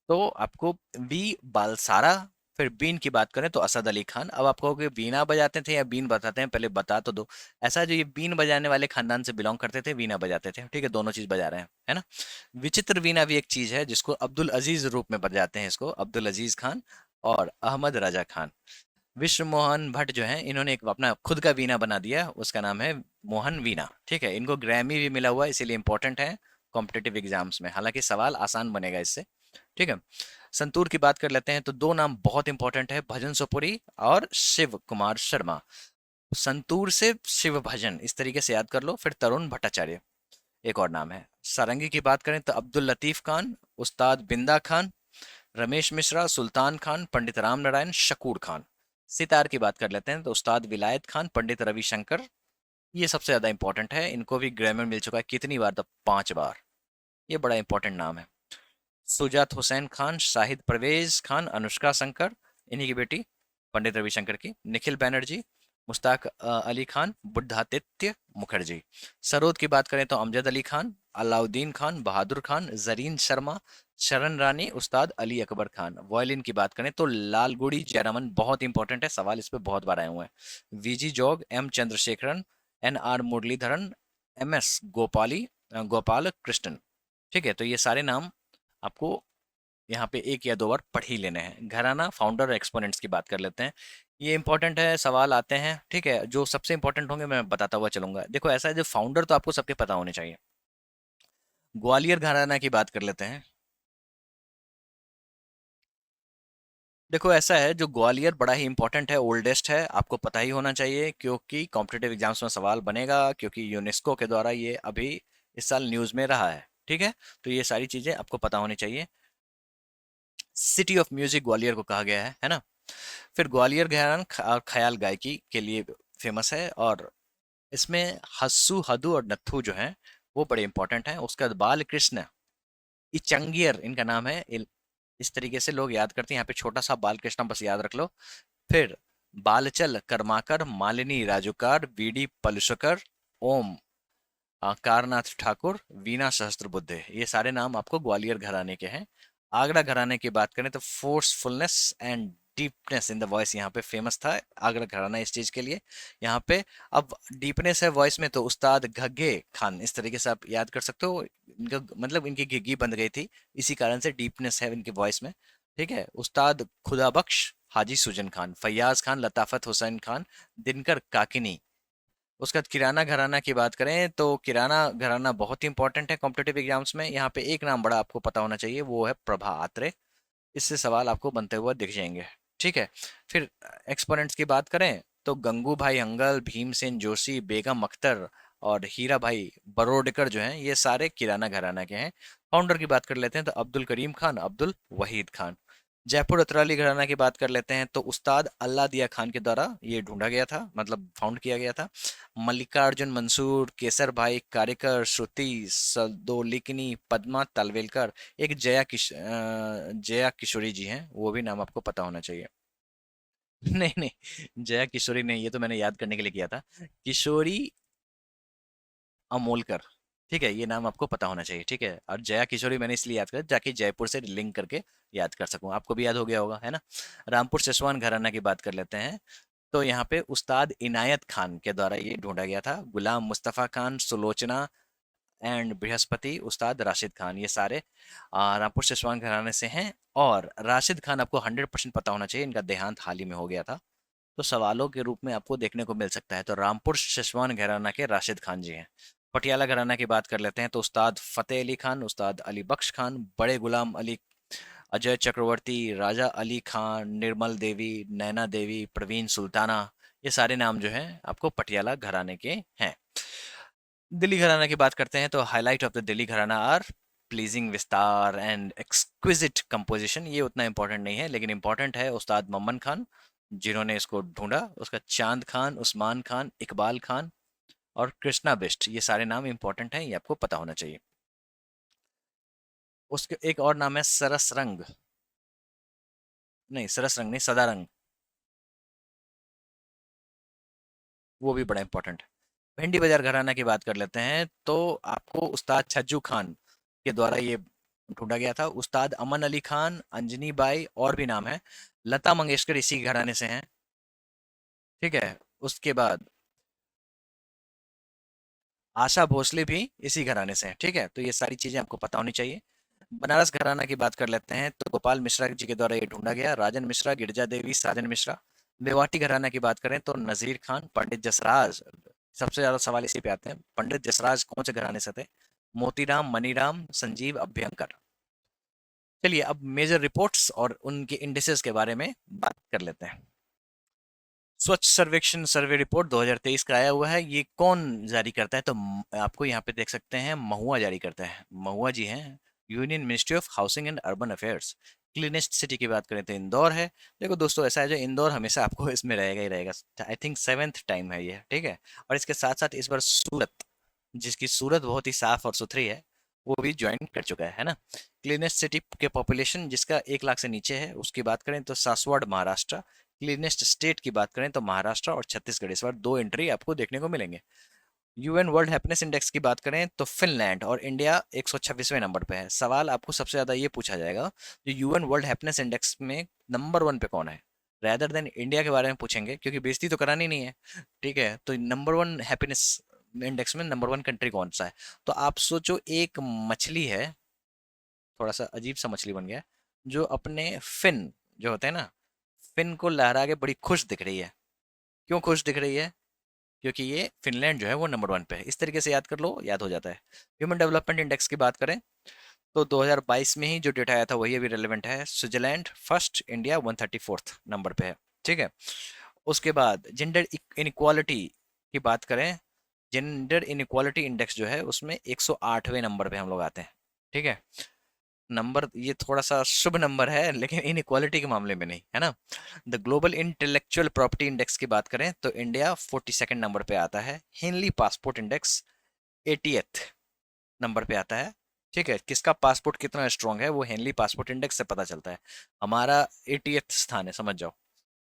तो आपको बी बालसारा। फिर बीन की बात करें तो असद अली खान। अब आप कहोगे वीणा बजाते थे या बीन बजाते हैं, पहले बता तो दो। ऐसा है, जो ये बीन बजाने वाले खानदान से बिलोंग करते थे, वीणा बजाते थे। ठीक है, दोनों चीज बजा रहे हैं, है ना। विचित्र वीणा भी एक चीज है, जिसको अब्दुल अजीज रूप में बजाते हैं, इसको अब्दुल अजीज खान और अहमद रजा खान। विश्व मोहन भट्ट जो है, इन्होंने एक अपना खुद का वीणा बना दिया, उसका नाम है मोहन वीणा। ठीक है, इनको ग्रैमी भी मिला हुआ है, इसीलिए इंपॉर्टेंट है कॉम्पिटेटिव एग्जाम्स में, हालांकि सवाल आसान बनेगा इससे। ठीक है, संतूर की बात कर लेते हैं। तो दो नाम बहुत इंपॉर्टेंट है, भजन सोपुरी और शिव कुमार शर्मा। संतूर से शिव भजन, इस तरीके से याद कर लो। फिर तरुण भट्टाचार्य एक और नाम है। सारंगी की बात करें तो अब्दुल लतीफ खान, उस्ताद बिंदा खान, रमेश मिश्रा, सुल्तान खान, पंडित राम नारायण, शकूर खान। सितार की बात कर लेते हैं। तो उस्ताद विलायत खान, पंडित रविशंकर। ये सबसे ज्यादा इंपॉर्टेंट है, इनको भी ग्रैमर मिल चुका है कितनी बार? तो 5 बार। ये बड़ा इंपॉर्टेंट नाम है। सुजात हुसैन खान, शाहिद परवेज खान, अनुष्का शंकर, इन्हीं की बेटी पंडित रविशंकर की, निखिल बैनर्जी, मुश्ताक अली खान, बुद्धादित्य मुखर्जी। सरोद की बात करें तो अमजद अली खान, अलाउद्दीन खान, बहादुर खान, जरीन शर्मा, शरण रानी, उस्ताद अली अकबर खान। वॉयलिन की बात करें तो लालगुड़ी जयरामन, बहुत इंपॉर्टेंट है, सवाल इस पे बहुत बार आए हुए हैं। VG जोग, M Chandrasekaran, NR Muraleedharan, MS Gopali Gopal Krishnan. ठीक है, तो ये सारे नाम आपको यहाँ पे एक या दो बार पढ़ ही लेने हैं। घराना, फाउंडर और एक्सपोनेंट्स की बात कर लेते हैं। ये इंपॉर्टेंट है, सवाल आते हैं। ठीक है, जो सबसे इंपॉर्टेंट होंगे मैं बताता हुआ चलूंगा। देखो ऐसा है, जो फाउंडर तो आपको सबके पता होने चाहिए। ग्वालियर घराना की बात कर लेते हैं। देखो ऐसा है, जो ग्वालियर बड़ा ही इंपॉर्टेंट है, ओल्डेस्ट है, आपको पता ही होना चाहिए, क्योंकि कॉम्पिटेटिव एग्जाम्स में सवाल बनेगा, क्योंकि यूनेस्को के द्वारा ये अभी इस साल न्यूज़ में रहा है। ठीक है, तो ये सारी चीज़ें आपको पता होनी चाहिए। सिटी ऑफ म्यूजिक ग्वालियर को कहा गया है ना। फिर ग्वालियर घराना और ख्याल गायकी के लिए फेमस है, और इसमें हस्सू, हदू और नत्थू जो हैं वो बड़े इंपॉर्टेंट हैं। उसके बाद बाल कृष्ण इचंगियर इनका नाम है। इस तरीके से लोग याद करते हैं, यहाँ पे छोटा सा बाल कृष्ण बस याद रख लो। फिर बालचल कर्माकर, मालिनी राजूकार, VD पलुसकर, ओम कारनाथ ठाकुर, वीणा सहस्त्रबुद्धे। ये सारे नाम आपको ग्वालियर घराने के हैं। आगरा घराने की बात करें तो forcefulness and deepness in the voice यहाँ पे फेमस था आगरा घराना इस चीज के लिए। यहाँ पे अब डीपनेस है वॉइस में, तो उस्ताद घग्गे खान, इस तरीके से आप याद कर सकते हो। इनका मतलब इनकी घिग्गी बंद गई थी, इसी कारण से डीपनेस है इनकी वॉइस में। ठीक है, उस्ताद खुदा बख्श, हाजी सुजन खान, फैयाज खान, लताफत हुसैन खान, दिनकर काकिनी। उसके बाद किराना घराना की बात करें तो किराना घराना बहुत ही इंपॉर्टेंट है कॉम्पिटेटिव एग्जाम्स में। यहाँ पे एक नाम बड़ा आपको पता होना चाहिए, वो है प्रभा आत्रे। इससे सवाल आपको बनते हुए दिख जाएंगे। ठीक है। फिर एक्सपोनेंट्स की बात करें तो गंगू भाई हंगल, भीमसेन जोशी, बेगम अख्तर और हीरा भाई बरोडकर जो हैं ये सारे किराना घराना के हैं। फाउंडर की बात कर लेते हैं तो अब्दुल करीम खान, अब्दुल वहीद खान। जयपुर अतराली घराना की बात कर लेते हैं तो उस्ताद अल्लाह दिया खान के द्वारा ये ढूंढा गया था, मतलब फाउंड किया गया था। मल्लिकार्जुन मंसूर, केसर भाई कारिकर, श्रुति सदोलिकनी, पद्मा तलवेलकर, एक जया किशोरी जी हैं, वो भी नाम आपको पता होना चाहिए। नहीं नहीं, जया किशोरी नहीं, ये तो मैंने याद करने के लिए किया था। किशोरी अमोलकर। ठीक है, ये नाम आपको पता होना चाहिए। ठीक है, और जया किशोरी मैंने इसलिए याद किया ताकि जयपुर से लिंक करके याद कर सकूं, आपको भी याद हो गया होगा, है ना। रामपुर सिसवान घराना की बात कर लेते हैं तो यहाँ पे उस्ताद इनायत खान के द्वारा ये ढूंढा गया था। गुलाम मुस्तफ़ा खान, सुलोचना एंड बृहस्पति, उस्ताद राशिद खान, ये सारे रामपुर सिसवान घराने से हैं। और राशिद खान आपको 100% पता होना चाहिए, इनका देहांत हाल ही में हो गया था। तो सवालों के रूप में आपको देखने को मिल सकता है। तो रामपुर सिसवान घराना के राशिद खान जी हैं। पटियाला घराना की बात कर लेते हैं तो उस्ताद फतेह अली खान, उस्ताद अली बख्श खान, बड़े गुलाम अली, अजय चक्रवर्ती, राजा अली खान, निर्मल देवी, नैना देवी, प्रवीण सुल्ताना, ये सारे नाम जो हैं आपको पटियाला घराने के हैं। दिल्ली घराना की बात करते हैं तो हाईलाइट ऑफ द दिल्ली घराना आर प्लीजिंग विस्तार एंड एक्सक्विजिट कंपोजिशन। ये उतना इंपॉर्टेंट नहीं है, लेकिन इंपॉर्टेंट है उस्ताद मम्मन खान जिन्होंने इसको ढूंढा, उसका चांद खान, उस्मान खान, इकबाल खान और कृष्णा बिष्ट, ये सारे नाम इंपॉर्टेंट हैं, ये आपको पता होना चाहिए। उसके एक और नाम है सरसरंग, नहीं सरसरंग नहीं, सदारंग, वो भी बड़ा इंपॉर्टेंट है। भिंडी बाजार घराना की बात कर लेते हैं तो आपको उस्ताद छज्जू खान के द्वारा ये ढूंढा गया था। उस्ताद अमन अली खान, अंजनी बाई और भी नाम है। लता मंगेशकर इसी घराने से हैं। ठीक है, उसके बाद आशा भोसले भी इसी घराने से हैं। ठीक है, तो ये सारी चीजें आपको पता होनी चाहिए। बनारस घराना की बात कर लेते हैं तो गोपाल मिश्रा जी के द्वारा ये ढूंढा गया। राजन मिश्रा, गिरजा देवी, साजन मिश्रा। मेवाटी घराना की बात करें तो नजीर खान, पंडित जसराज। सबसे ज्यादा सवाल इसी पे आते हैं, पंडित जसराज कौन से घराने से थे। मोतीराम, मनीराम, संजीव, अभ्यंकर। चलिए अब मेजर रिपोर्ट्स और उनके इंडिसेस के बारे में बात कर लेते हैं। स्वच्छ सर्वेक्षण सर्वे रिपोर्ट 2023 का आया हुआ है। ये कौन जारी करता है तो आपको यहाँ पे देख सकते हैं, महुआ जारी करता है। महुआ जी हैं, union ministry of housing and urban affairs. Cleanest city की बात करें तो इंदौर है। देखो दोस्तों, ऐसा है जो इंदौर हमेशा आपको इसमें रहेगा ही रहेगा। आई थिंक 7th टाइम है ये। ठीक है, और इसके साथ साथ इस बार सूरत, जिसकी सूरत बहुत ही साफ और सुथरी है, वो भी ज्वाइन कर चुका है ना। क्लीनेस्ट सिटी के पॉपुलेशन जिसका 1 लाख से नीचे है उसकी बात करें तो सासवाड़ महाराष्ट्र। क्लीनेस्ट स्टेट की बात करें तो महाराष्ट्र और छत्तीसगढ़, इस बार 2 एंट्री आपको देखने को मिलेंगे। यूएन वर्ल्ड हैप्पीनेस इंडेक्स की बात करें तो फिनलैंड और इंडिया 126वें नंबर पे है। सवाल आपको सबसे ज्यादा ये पूछा जाएगा, जो यूएन वर्ल्ड हैप्पीनेस इंडेक्स में नंबर 1 पे कौन है, रैदर देन इंडिया के बारे में पूछेंगे, क्योंकि बेइज्जती तो करानी नहीं है। ठीक है, तो नंबर 1 हैप्पीनेस इंडेक्स में नंबर 1 कंट्री कौन सा है। तो आप सोचो, एक मछली है, थोड़ा सा अजीब सा मछली बन गया है, जो अपने फिन जो होते हैं ना, फिन को लहरा के बड़ी खुश दिख रही है। क्यों खुश दिख रही है? क्योंकि ये फिनलैंड जो है वो नंबर 1 पे है। इस तरीके से याद कर लो, याद हो जाता है। ह्यूमन डेवलपमेंट इंडेक्स की बात करें तो 2022 में ही जो डेटा आया था वही अभी रेलेवेंट है। Switzerland first, India 134th number पे है। ठीक है, उसके बाद जेंडर इनक्वालिटी की बात करें, जेंडर इनक्वालिटी इंडेक्स जो है उसमें 108वें नंबर पे हम लोग आते हैं। ठीक है, नंबर ये थोड़ा सा शुभ नंबर है, लेकिन इन इक्वालिटी के मामले में नहीं, है ना। The global intellectual property index की बात करें तो इंडिया 42nd नंबर पे आता है। Henley passport index 80th number पे आता है। ठीक है, किसका पासपोर्ट कितना स्ट्रांग है वो हेनली पासपोर्ट इंडेक्स से पता चलता है। हमारा 80th स्थान है, समझ जाओ,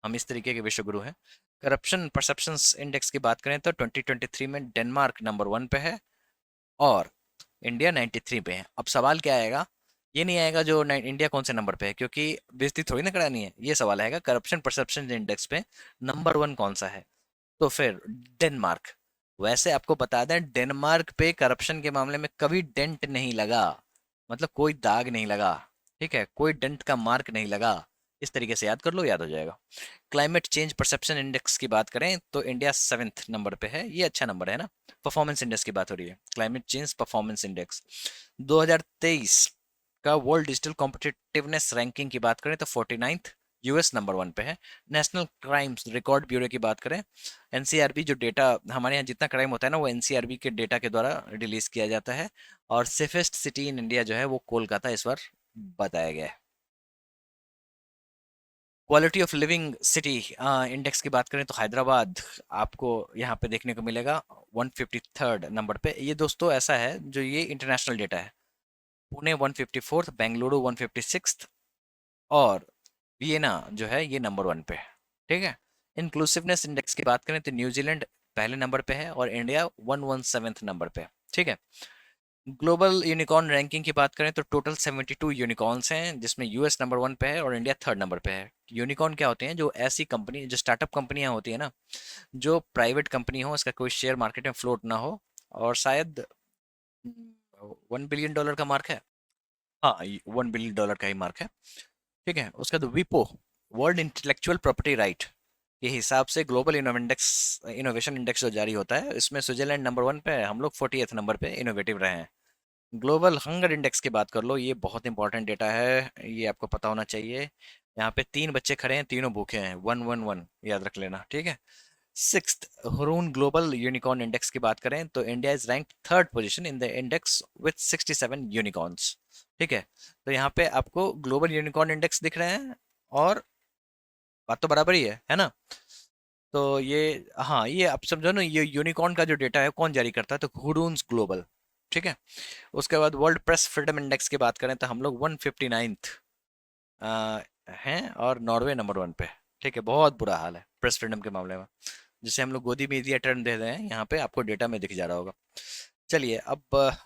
हम इस तरीके के विश्व गुरु हैं। करप्शन परसेप्शन इंडेक्स की बात करें तो 2023 में डेनमार्क नंबर 1 पे है और इंडिया 93 पे है। अब सवाल क्या आएगा, ये नहीं आएगा जो इंडिया कौन से नंबर पे है, क्योंकि बेइज्जती थोड़ी ना करानी है। ये सवाल आएगा करप्शन परसेप्शन इंडेक्स पे नंबर 1 कौन सा है। तो फिर डेनमार्क। वैसे आपको बता दें, डेनमार्क पे करप्शन के मामले में कभी डेंट नहीं लगा, मतलब कोई दाग नहीं लगा। ठीक है, कोई डेंट का मार्क नहीं लगा। इस तरीके से याद कर लो, याद हो जाएगा। क्लाइमेट चेंज परसेप्शन इंडेक्स की बात करें तो इंडिया 7th नंबर पे है। ये अच्छा नंबर है ना। परफॉर्मेंस इंडेक्स की बात हो रही है, क्लाइमेट चेंज परफॉर्मेंस इंडेक्स 2023 का वर्ल्ड डिजिटल कॉम्पिटिटिवनेस रैंकिंग की बात करें तो 49th, यूएस नंबर 1 पे है। नेशनल क्राइम्स रिकॉर्ड ब्यूरो की बात करें, एनसीआरबी जो डेटा, हमारे यहाँ जितना क्राइम होता है ना वो एनसीआरबी के डेटा के द्वारा रिलीज किया जाता है। और सेफेस्ट सिटी इन इंडिया जो है वो कोलकाता इस बार बताया गया है। Quality of living city index की बात करें तो हैदराबाद आपको यहाँ पे देखने को मिलेगा 153rd नंबर पे। ये दोस्तों ऐसा है जो ये इंटरनेशनल डेटा है। पुणे 154th, बेंगलुरु 156th, और वियना जो है ये नंबर 1 पे है। ठीक है। इंक्लूसिवनेस इंडेक्स की बात करें तो न्यूजीलैंड पहले नंबर पे है और इंडिया 117th नंबर पे। ठीक है। ग्लोबल यूनिकॉर्न रैंकिंग की बात करें तो टोटल 72 यूनिकॉर्न्स हैं, जिसमें यूएस नंबर 1 पे है और इंडिया 3rd नंबर पे है। यूनिकॉर्न क्या होते हैं? जो ऐसी कंपनी, जो स्टार्टअप कंपनियां होती है ना, जो प्राइवेट कंपनी हो, इसका कोई शेयर मार्केट में फ्लोट ना हो, और शायद $1 बिलियन का मार्क है। हाँ, $1 बिलियन का ही मार्क है। ठीक है। उसका तो विपो, वर्ल्ड इंटेलेक्चुअल प्रॉपर्टी राइट के हिसाब से ग्लोबल इनोवेशन इंडेक्स जो जारी होता है, इसमें स्विट्जरलैंड नंबर 1 पे है, हम लोग 40th नंबर पे इनोवेटिव रहे हैं। ग्लोबल हंगर इंडेक्स की बात कर लो, ये बहुत इंपॉर्टेंट डेटा है, ये आपको पता होना चाहिए। यहाँ पे 3 बच्चे खड़े हैं, तीनों भूखे हैं, 111 याद रख लेना। ठीक है। Sixth Hurun global unicorn index की बात करें तो India is rank 3rd position in the index with 67 unicorns. ठीक है। तो यहाँ पे आपको ग्लोबल यूनिकॉर्न इंडेक्स दिख रहे हैं, और बात तो बराबर ही है ना? तो ये, हाँ, ये आप समझो ना, ये यूनिकॉर्न का जो डेटा है कौन जारी करता है? तो हुरून्स ग्लोबल। ठीक है। उसके बाद वर्ल्ड प्रेस फ्रीडम इंडेक्स की बात करें तो हम लोग 159th हैं, और नॉर्वे नंबर 1 पे। ठीक है। बहुत बुरा हाल है प्रेस फ्रीडम के मामले में, जिसे हम लोग गोदी मीडिया टर्म दे रहे हैं, यहाँ पे आपको डेटा में दिख जा रहा होगा। चलिए अब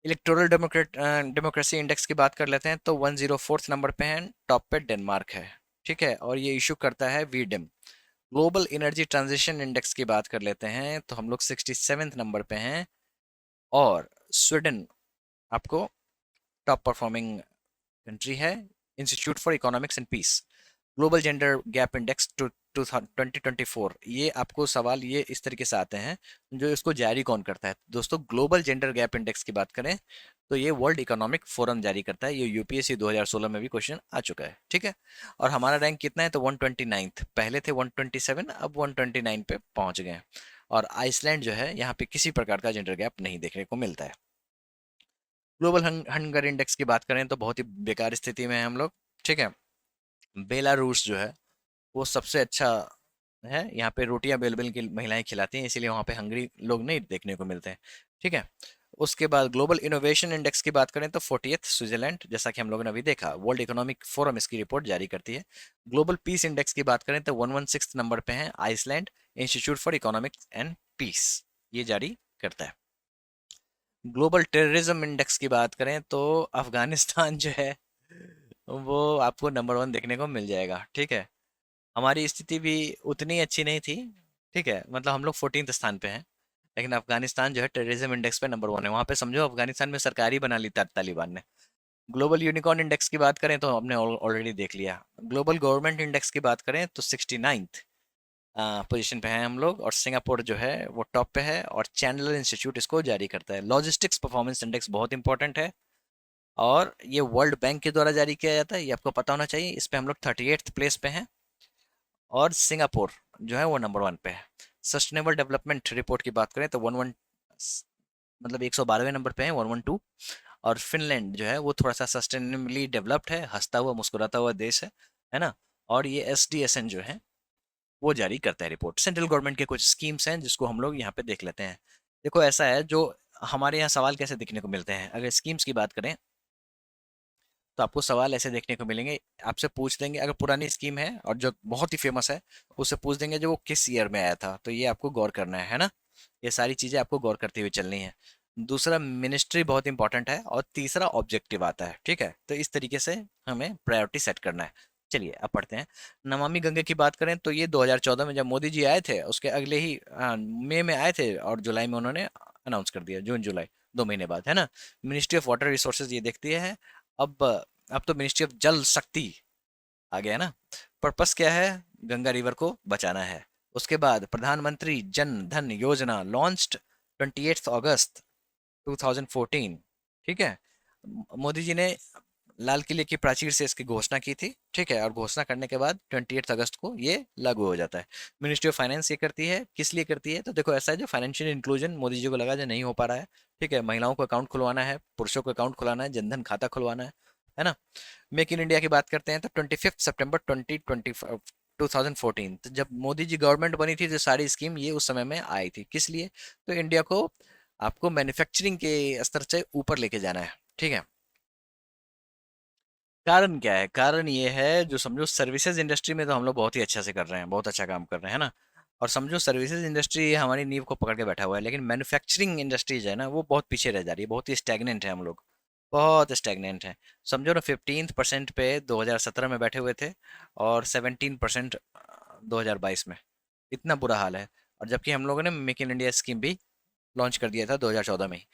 इलेक्टोरल डेमोक्रेसी इंडेक्स की बात कर लेते हैं तो 104th नंबर पे है, टॉप पे डेनमार्क है। ठीक है। और ये इशू करता है V-Dem. Global energy transition index की बात कर लेते हैं तो हम लोग 67th नंबर पे हैं, और स्वीडन आपको टॉप परफॉर्मिंग कंट्री है। Institute for economics and peace, global gender gap index to 2024, ये आपको सवाल ये इस तरीके से आते हैं, जो इसको जारी कौन करता है? दोस्तों, ग्लोबल जेंडर गैप इंडेक्स की बात करें तो ये वर्ल्ड इकोनॉमिक फोरम जारी करता है। ये यूपीएससी 2016 में भी क्वेश्चन आ चुका है। ठीक है। और हमारा रैंक कितना है? तो 129th, पहले थे 127, अब 129 पे पहुंच गए हैं। और आइसलैंड जो है, यहाँ पे किसी प्रकार का जेंडर गैप नहीं देखने को मिलता है। ग्लोबल हंगर इंडेक्स की बात करें तो बहुत ही बेकार स्थिति में है हम लोग। ठीक है। बेलारूस जो है वो सबसे अच्छा है, यहाँ पे रोटियां बेल बेल की महिलाएं खिलाती हैं, इसीलिए वहाँ पे हंगरी लोग नहीं देखने को मिलते हैं। ठीक है। उसके बाद ग्लोबल इनोवेशन इंडेक्स की बात करें तो 40th स्विट्जरलैंड, जैसा कि हम लोगों ने अभी देखा, वर्ल्ड इकोनॉमिक फोरम इसकी रिपोर्ट जारी करती है। ग्लोबल पीस इंडेक्स की बात करें तो 116th नंबर पे है Iceland, institute for economics and peace ये जारी करता है। ग्लोबल टेररिज्म इंडेक्स की बात करें तो अफगानिस्तान जो है वो आपको नंबर 1 देखने को मिल जाएगा। ठीक है। हमारी स्थिति भी उतनी अच्छी नहीं थी। ठीक है। मतलब हम लोग 14th स्थान पे हैं, लेकिन अफगानिस्तान जो है टेररिज्म इंडेक्स पे नंबर 1 है। वहां पे समझो अफगानिस्तान में सरकार ही बना ली तालिबान ने। ग्लोबल यूनिकॉर्न इंडेक्स की बात करें तो हमने ऑलरेडी देख लिया। ग्लोबल गवर्नमेंट इंडेक्स की बात करें तो 69th पोजीशन पे हैं हम लोग, और सिंगापुर जो है वो टॉप पे है, और चैंडलर इंस्टीट्यूट इसको जारी करता है। लॉजिस्टिक्स परफॉर्मेंस इंडेक्स बहुत इंपॉर्टेंट है, और ये वर्ल्ड बैंक के द्वारा जारी किया जाता है, ये आपको पता होना चाहिए। इस पे हम लोग 38th प्लेस पे हैं, और सिंगापुर जो है वो नंबर 1 पे है। सस्टेनेबल डेवलपमेंट रिपोर्ट की बात करें तो 11, मतलब 112वें नंबर पे है, 112। और फिनलैंड जो है वो थोड़ा सा सस्टेनेबली डेवलप्ड है, हंसता हुआ मुस्कुराता हुआ देश है ना? और ये SDSN जो है वो जारी करता है रिपोर्ट। सेंट्रल गवर्नमेंट के कुछ स्कीम्स हैं जिसको हम लोग यहाँ पे देख लेते हैं। देखो ऐसा है, जो हमारे यहाँ सवाल कैसे देखने को मिलते हैं, अगर स्कीम्स की बात करें तो आपको सवाल ऐसे देखने को मिलेंगे। आपसे पूछ देंगे, अगर पुरानी स्कीम है और जो बहुत ही फेमस है, उससे पूछ देंगे जो वो किस ईयर में आया था, तो ये आपको गौर करना है ना? ये सारी चीजें आपको गौर करते हुए चलनी है। दूसरा, मिनिस्ट्री बहुत इंपॉर्टेंट है, और तीसरा ऑब्जेक्टिव आता है। ठीक है। तो इस तरीके से हमें प्रायोरिटी सेट करना है। चलिए अब पढ़ते हैं। नमामि गंगे की बात करें तो ये 2014 में जब मोदी जी आए थे, उसके अगले ही मई में आए थे, और जुलाई में उन्होंने अनाउंस कर दिया, जून जुलाई 2 महीने बाद, है ना? मिनिस्ट्री ऑफ वाटर रिसोर्सेज ये देखती है। अब अब तो मिनिस्ट्री ऑफ जल शक्ति आ गया ना। पर्पस क्या है? गंगा रिवर को बचाना है। उसके बाद प्रधानमंत्री जन धन योजना लॉन्च्ड 28 अगस्त 2014। ठीक है। मोदी जी ने लाल किले की प्राचीर से इसकी घोषणा की थी, ठीक है, और घोषणा करने के बाद 28 अगस्त को ये लागू हो जाता है। मिनिस्ट्री ऑफ फाइनेंस ये करती है, किस लिए करती है, तो देखो ऐसा है, जो फाइनेंशियल इंक्लूजन मोदी जी को लगा जो नहीं हो पा रहा है, ठीक है, महिलाओं को अकाउंट खुलवाना है, पुरुषों को अकाउंट खुलवाना है, जनधन खाता खुलवाना है ना। मेक इन इंडिया की बात करते हैं तो 25 सितंबर 2014, तो जब मोदी जी गवर्नमेंट बनी थी, तो सारी स्कीम ये उस समय में आई थी, किस लिए, तो इंडिया को आपको मैन्युफैक्चरिंग के स्तर से ऊपर लेके जाना है, ठीक है। कारण क्या है, कारण ये है, जो समझो सर्विसेज इंडस्ट्री में तो हम लोग बहुत ही अच्छा से कर रहे हैं, बहुत अच्छा काम कर रहे हैं ना। और समझो सर्विसेज इंडस्ट्री हमारी नींव को पकड़ के बैठा हुआ है, लेकिन मैन्युफैक्चरिंग इंडस्ट्रीज है ना, वो बहुत पीछे रह जा रही है, बहुत ही स्टैग्नेंट है हम लोग, बहुत स्टैग्नेंट है। समझो ना, 15% पे 2017 में बैठे हुए थे, और 17% 2022 में, इतना बुरा हाल है। और जबकि हम लोगों ने मेक इन इंडिया स्कीम भी लॉन्च कर दिया था 2014 में ही,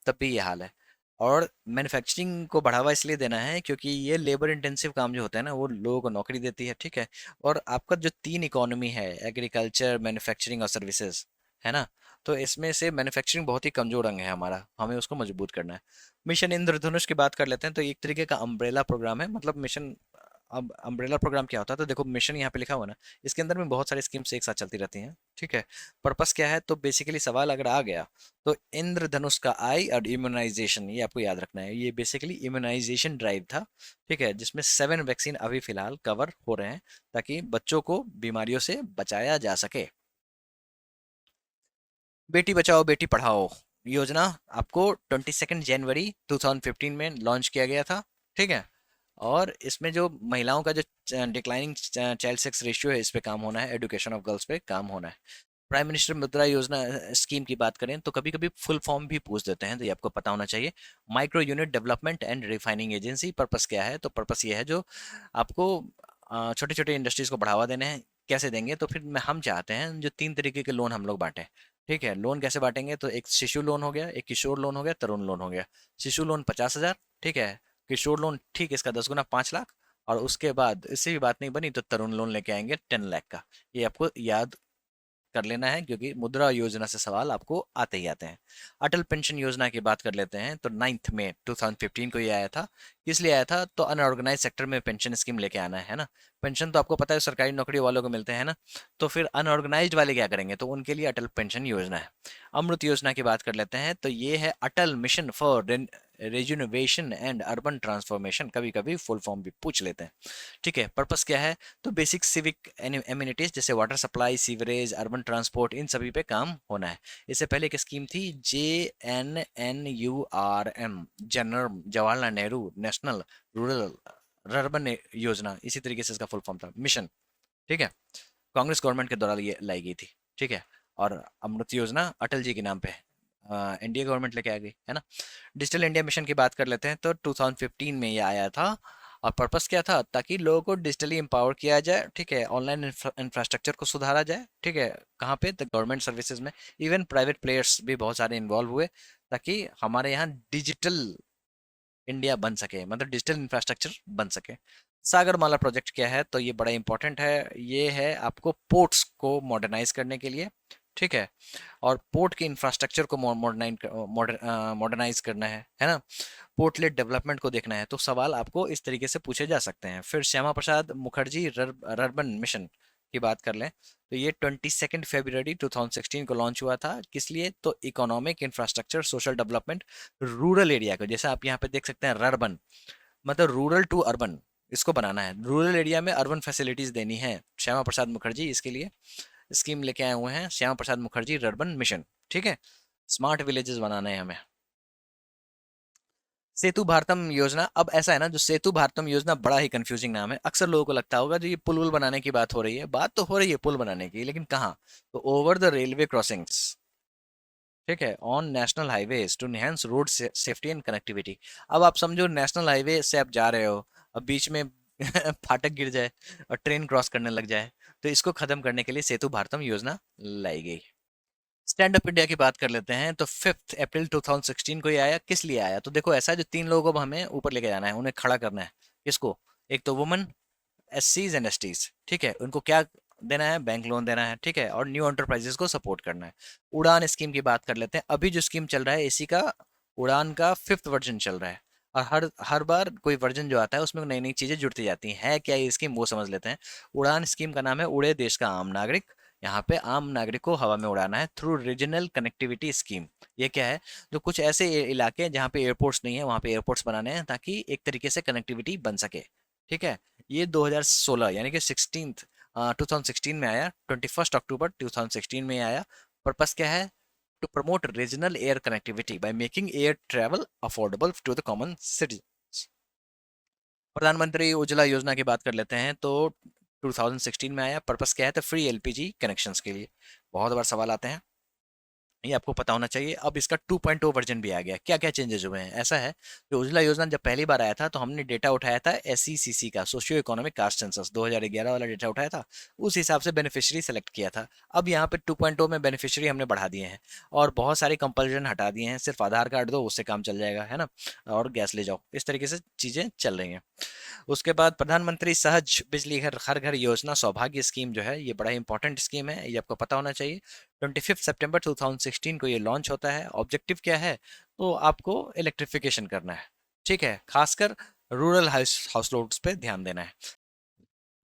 तब भी ये हाल है। और मैन्युफैक्चरिंग को बढ़ावा इसलिए देना है क्योंकि ये लेबर इंटेंसिव काम जो होता है ना, वो लोगों को नौकरी देती है, ठीक है। और आपका जो तीन इकोनॉमी है, एग्रीकल्चर, मैन्युफैक्चरिंग और सर्विसेज, है ना, तो इसमें से मैन्युफैक्चरिंग बहुत ही कमजोर अंग है हमारा, हमें उसको मजबूत करना है। मिशन इंद्रधनुष की बात कर लेते हैं, तो एक तरीके का अम्ब्रेला प्रोग्राम है, मतलब मिशन। अब अम्ब्रेला प्रोग्राम क्या होता है, तो देखो मिशन यहाँ पे लिखा हुआ है ना, इसके अंदर में बहुत सारी स्कीम्स एक साथ चलती रहती हैं, ठीक है। पर्पस क्या है, तो बेसिकली सवाल अगर आ गया, तो इंद्रधनुष का आई और इम्यूनाइजेशन, ये आपको याद रखना है, ये बेसिकली इम्यूनाइजेशन ड्राइव था, ठीक है, जिसमें 7 वैक्सीन अभी फिलहाल कवर हो रहे हैं, ताकि बच्चों को बीमारियों से बचाया जा सके। बेटी बचाओ बेटी पढ़ाओ योजना आपको 22 जनवरी 2015 में लॉन्च किया गया था, ठीक है। और इसमें जो महिलाओं का जो डिक्लाइनिंग चाइल्ड सेक्स रेशियो है, इस पे काम होना है, एजुकेशन ऑफ गर्ल्स पे काम होना है। प्राइम मिनिस्टर मुद्रा योजना स्कीम की बात करें, तो कभी कभी फुल फॉर्म भी पूछ देते हैं, तो ये आपको पता होना चाहिए। Micro unit development and refining agency. Purpose क्या है, तो पर्पस ये है, जो आपको छोटे छोटे इंडस्ट्रीज को बढ़ावा देने हैं। कैसे देंगे, तो फिर हम चाहते हैं जो 3 तरीके के लोन हम लोग बांटें, ठीक है। लोन कैसे बांटेंगे, तो एक शिशु लोन हो गया, एक किशोर लोन हो गया, तरुण लोन हो गया। शिशु लोन 50,000, ठीक है। किशोर लोन ठीक इसका 10 गुना, 5 लाख। और उसके बाद इससे भी बात नहीं बनी, तो तरुण लोन लेके आएंगे 10 लाख का। ये आपको याद कर लेना है, क्योंकि मुद्रा योजना से सवाल आपको आते ही आते हैं। अटल पेंशन योजना की बात कर लेते हैं, तो 9 मई 2015 को ये आया था। किस लिए आया था, तो अनऑर्गेनाइज सेक्टर में पेंशन स्कीम लेके आना है ना। पेंशन तो आपको पता है सरकारी नौकरी वालों को मिलते हैं ना, तो फिर अनऑर्गेनाइज्ड वाले क्या करेंगे, तो उनके लिए अटल पेंशन योजना है। अमृत योजना की बात कर लेते हैं, तो ये है Atal mission for rejuvenation and urban transformation, कभी कभी फुल फॉर्म भी पूछ लेते हैं, ठीक है। पर्पस क्या है, तो बेसिक सिविक एम्यूनिटीज, जैसे water supply, sewerage, urban transport, इन सभी पे काम होना है। इससे पहले एक स्कीम थी JNNURM, general Jawaharlal Nehru national rural urban योजना, इसी तरीके से इसका फुल फॉर्म था, मिशन, ठीक है। कांग्रेस गवर्नमेंट के द्वारा ये लाई गई थी, ठीक है। और अमृत योजना अटल जी के नाम पे एनडीए गवर्नमेंट लेके आ गई, है ना। डिजिटल इंडिया मिशन की बात कर लेते हैं, तो 2015 में ये आया था। और पर्पस क्या था, ताकि लोगों को डिजिटली एम्पावर किया जाए, ठीक है, ऑनलाइन इंफ्रास्ट्रक्चर को सुधारा जाए, ठीक है। कहाँ पे, तो गवर्नमेंट सर्विसेज में। इवन प्राइवेट प्लेयर्स भी बहुत सारे इन्वॉल्व हुए, ताकि हमारे यहाँ डिजिटल इंडिया बन सके, मतलब डिजिटल इंफ्रास्ट्रक्चर बन सके। सागरमाला प्रोजेक्ट क्या है, तो ये बड़ा इंपॉर्टेंट है। ये है आपको पोर्ट्स को मॉडर्नाइज करने के लिए, ठीक है। और पोर्ट के इंफ्रास्ट्रक्चर को मॉडर्नाइज करना है ना। पोर्टलेट डेवलपमेंट को देखना है, तो सवाल आपको इस तरीके से पूछे जा सकते हैं। फिर श्यामा प्रसाद मुखर्जी रर्बन मिशन की बात कर लें, तो ये 22 फरवरी 2016 को लॉन्च हुआ था। किस लिए, तो economic infrastructure social development rural area को, जैसे आप यहाँ पे देख सकते हैं रर्बन, मतलब रूरल टू अर्बन, इसको बनाना है, रूरल एरिया में अर्बन फैसिलिटीज देनी है। श्यामा प्रसाद मुखर्जी इसके लिए स्कीम लेके आए हुए हैं, श्यामा प्रसाद मुखर्जी अर्बन मिशन, ठीक है। स्मार्ट विलेजेस बनाना है हमें। सेतु भारतम योजना, अब ऐसा है ना, जो सेतु भारतम योजना बड़ा ही कंफ्यूजिंग नाम है। अक्सर लोगों को लगता होगा जो ये पुल वुल बनाने की बात हो रही है, बात तो हो रही है पुल बनाने की, लेकिन कहाँ, तो ओवर द रेलवे क्रॉसिंग्स, ठीक है, on national highways to enhance road safety and connectivity. अब आप समझो नेशनल हाईवे से आप जा रहे हो, अब बीच में फाटक गिर जाए और ट्रेन क्रॉस करने लग जाए, तो इसको खत्म करने के लिए सेतु भारतम योजना लाई गई। स्टैंड अप इंडिया की बात कर लेते हैं, तो 5 अप्रैल 2016 को ये आया। किस लिए आया, तो देखो ऐसा है, जो तीन लोगों को हमें ऊपर लेके जाना है, उन्हें खड़ा करना है। किसको, एक तो वुमन, SCs एंड STs, ठीक है, उनको क्या देना है, बैंक लोन देना है, ठीक है। और न्यू एंटरप्राइजेस को सपोर्ट करना है। उड़ान स्कीम की बात कर लेते हैं, अभी जो स्कीम चल रहा है इसी का, उड़ान का 5th वर्जन चल रहा है। और हर हर बार कोई वर्जन जो आता है उसमें नई नई चीजें जुड़ती जाती हैं। है क्या ये स्कीम, वो समझ लेते हैं। उड़ान स्कीम का नाम है उड़े देश का आम नागरिक। यहाँ पे आम नागरिक को हवा में उड़ाना है थ्रू रीजनल कनेक्टिविटी स्कीम। ये क्या है, जो कुछ ऐसे इलाके हैं जहाँ पे एयरपोर्ट्स नहीं है वहाँ पे एयरपोर्ट्स बनाने हैं ताकि एक तरीके से कनेक्टिविटी बन सके। ठीक है। ये 2016 यानी कि 2016 में आया, 21 अक्टूबर 2016 में आया। पर्पस क्या है, to promote regional air connectivity by making air travel affordable to the common citizens। प्रधानमंत्री उज्ज्वला योजना की बात कर लेते हैं तो 2016 में आया। पर्पस क्या है, तो फ्री एलपीजी कनेक्शंस के लिए। बहुत बार सवाल आते हैं, ये आपको पता होना चाहिए। अब इसका 2.0 वर्जन भी आ गया। क्या क्या चेंजेस हुए हैं, ऐसा है कि उज्ज्वला योजना जब पहली बार आया था तो हमने डेटा उठाया था एसईसीसी का, सोशियो इकोनॉमिक कास्ट सेंसस 2011 वाला डेटा उठाया था। उस हिसाब से बेनिफिशियरी सेलेक्ट किया था। अब यहाँ पे 2.0 में बेनिफिशियरी हमने बढ़ा दिए हैं और बहुत सारे कंपल्जन हटा दिए हैं। सिर्फ आधार कार्ड दो, उससे काम चल जाएगा, है ना, और गैस ले जाओ। इस तरीके से चीजें चल रही हैं। उसके बाद प्रधानमंत्री सहज बिजली घर हर घर योजना सौभाग्य स्कीम जो है, ये बड़ा इंपॉर्टेंट स्कीम है, ये आपको पता होना चाहिए। 25 सितंबर 2016 को ये लॉन्च होता है। ऑब्जेक्टिव क्या है, तो आपको इलेक्ट्रिफिकेशन करना है। ठीक है, खासकर रूरल हाउस होल्ड्स पे ध्यान देना है।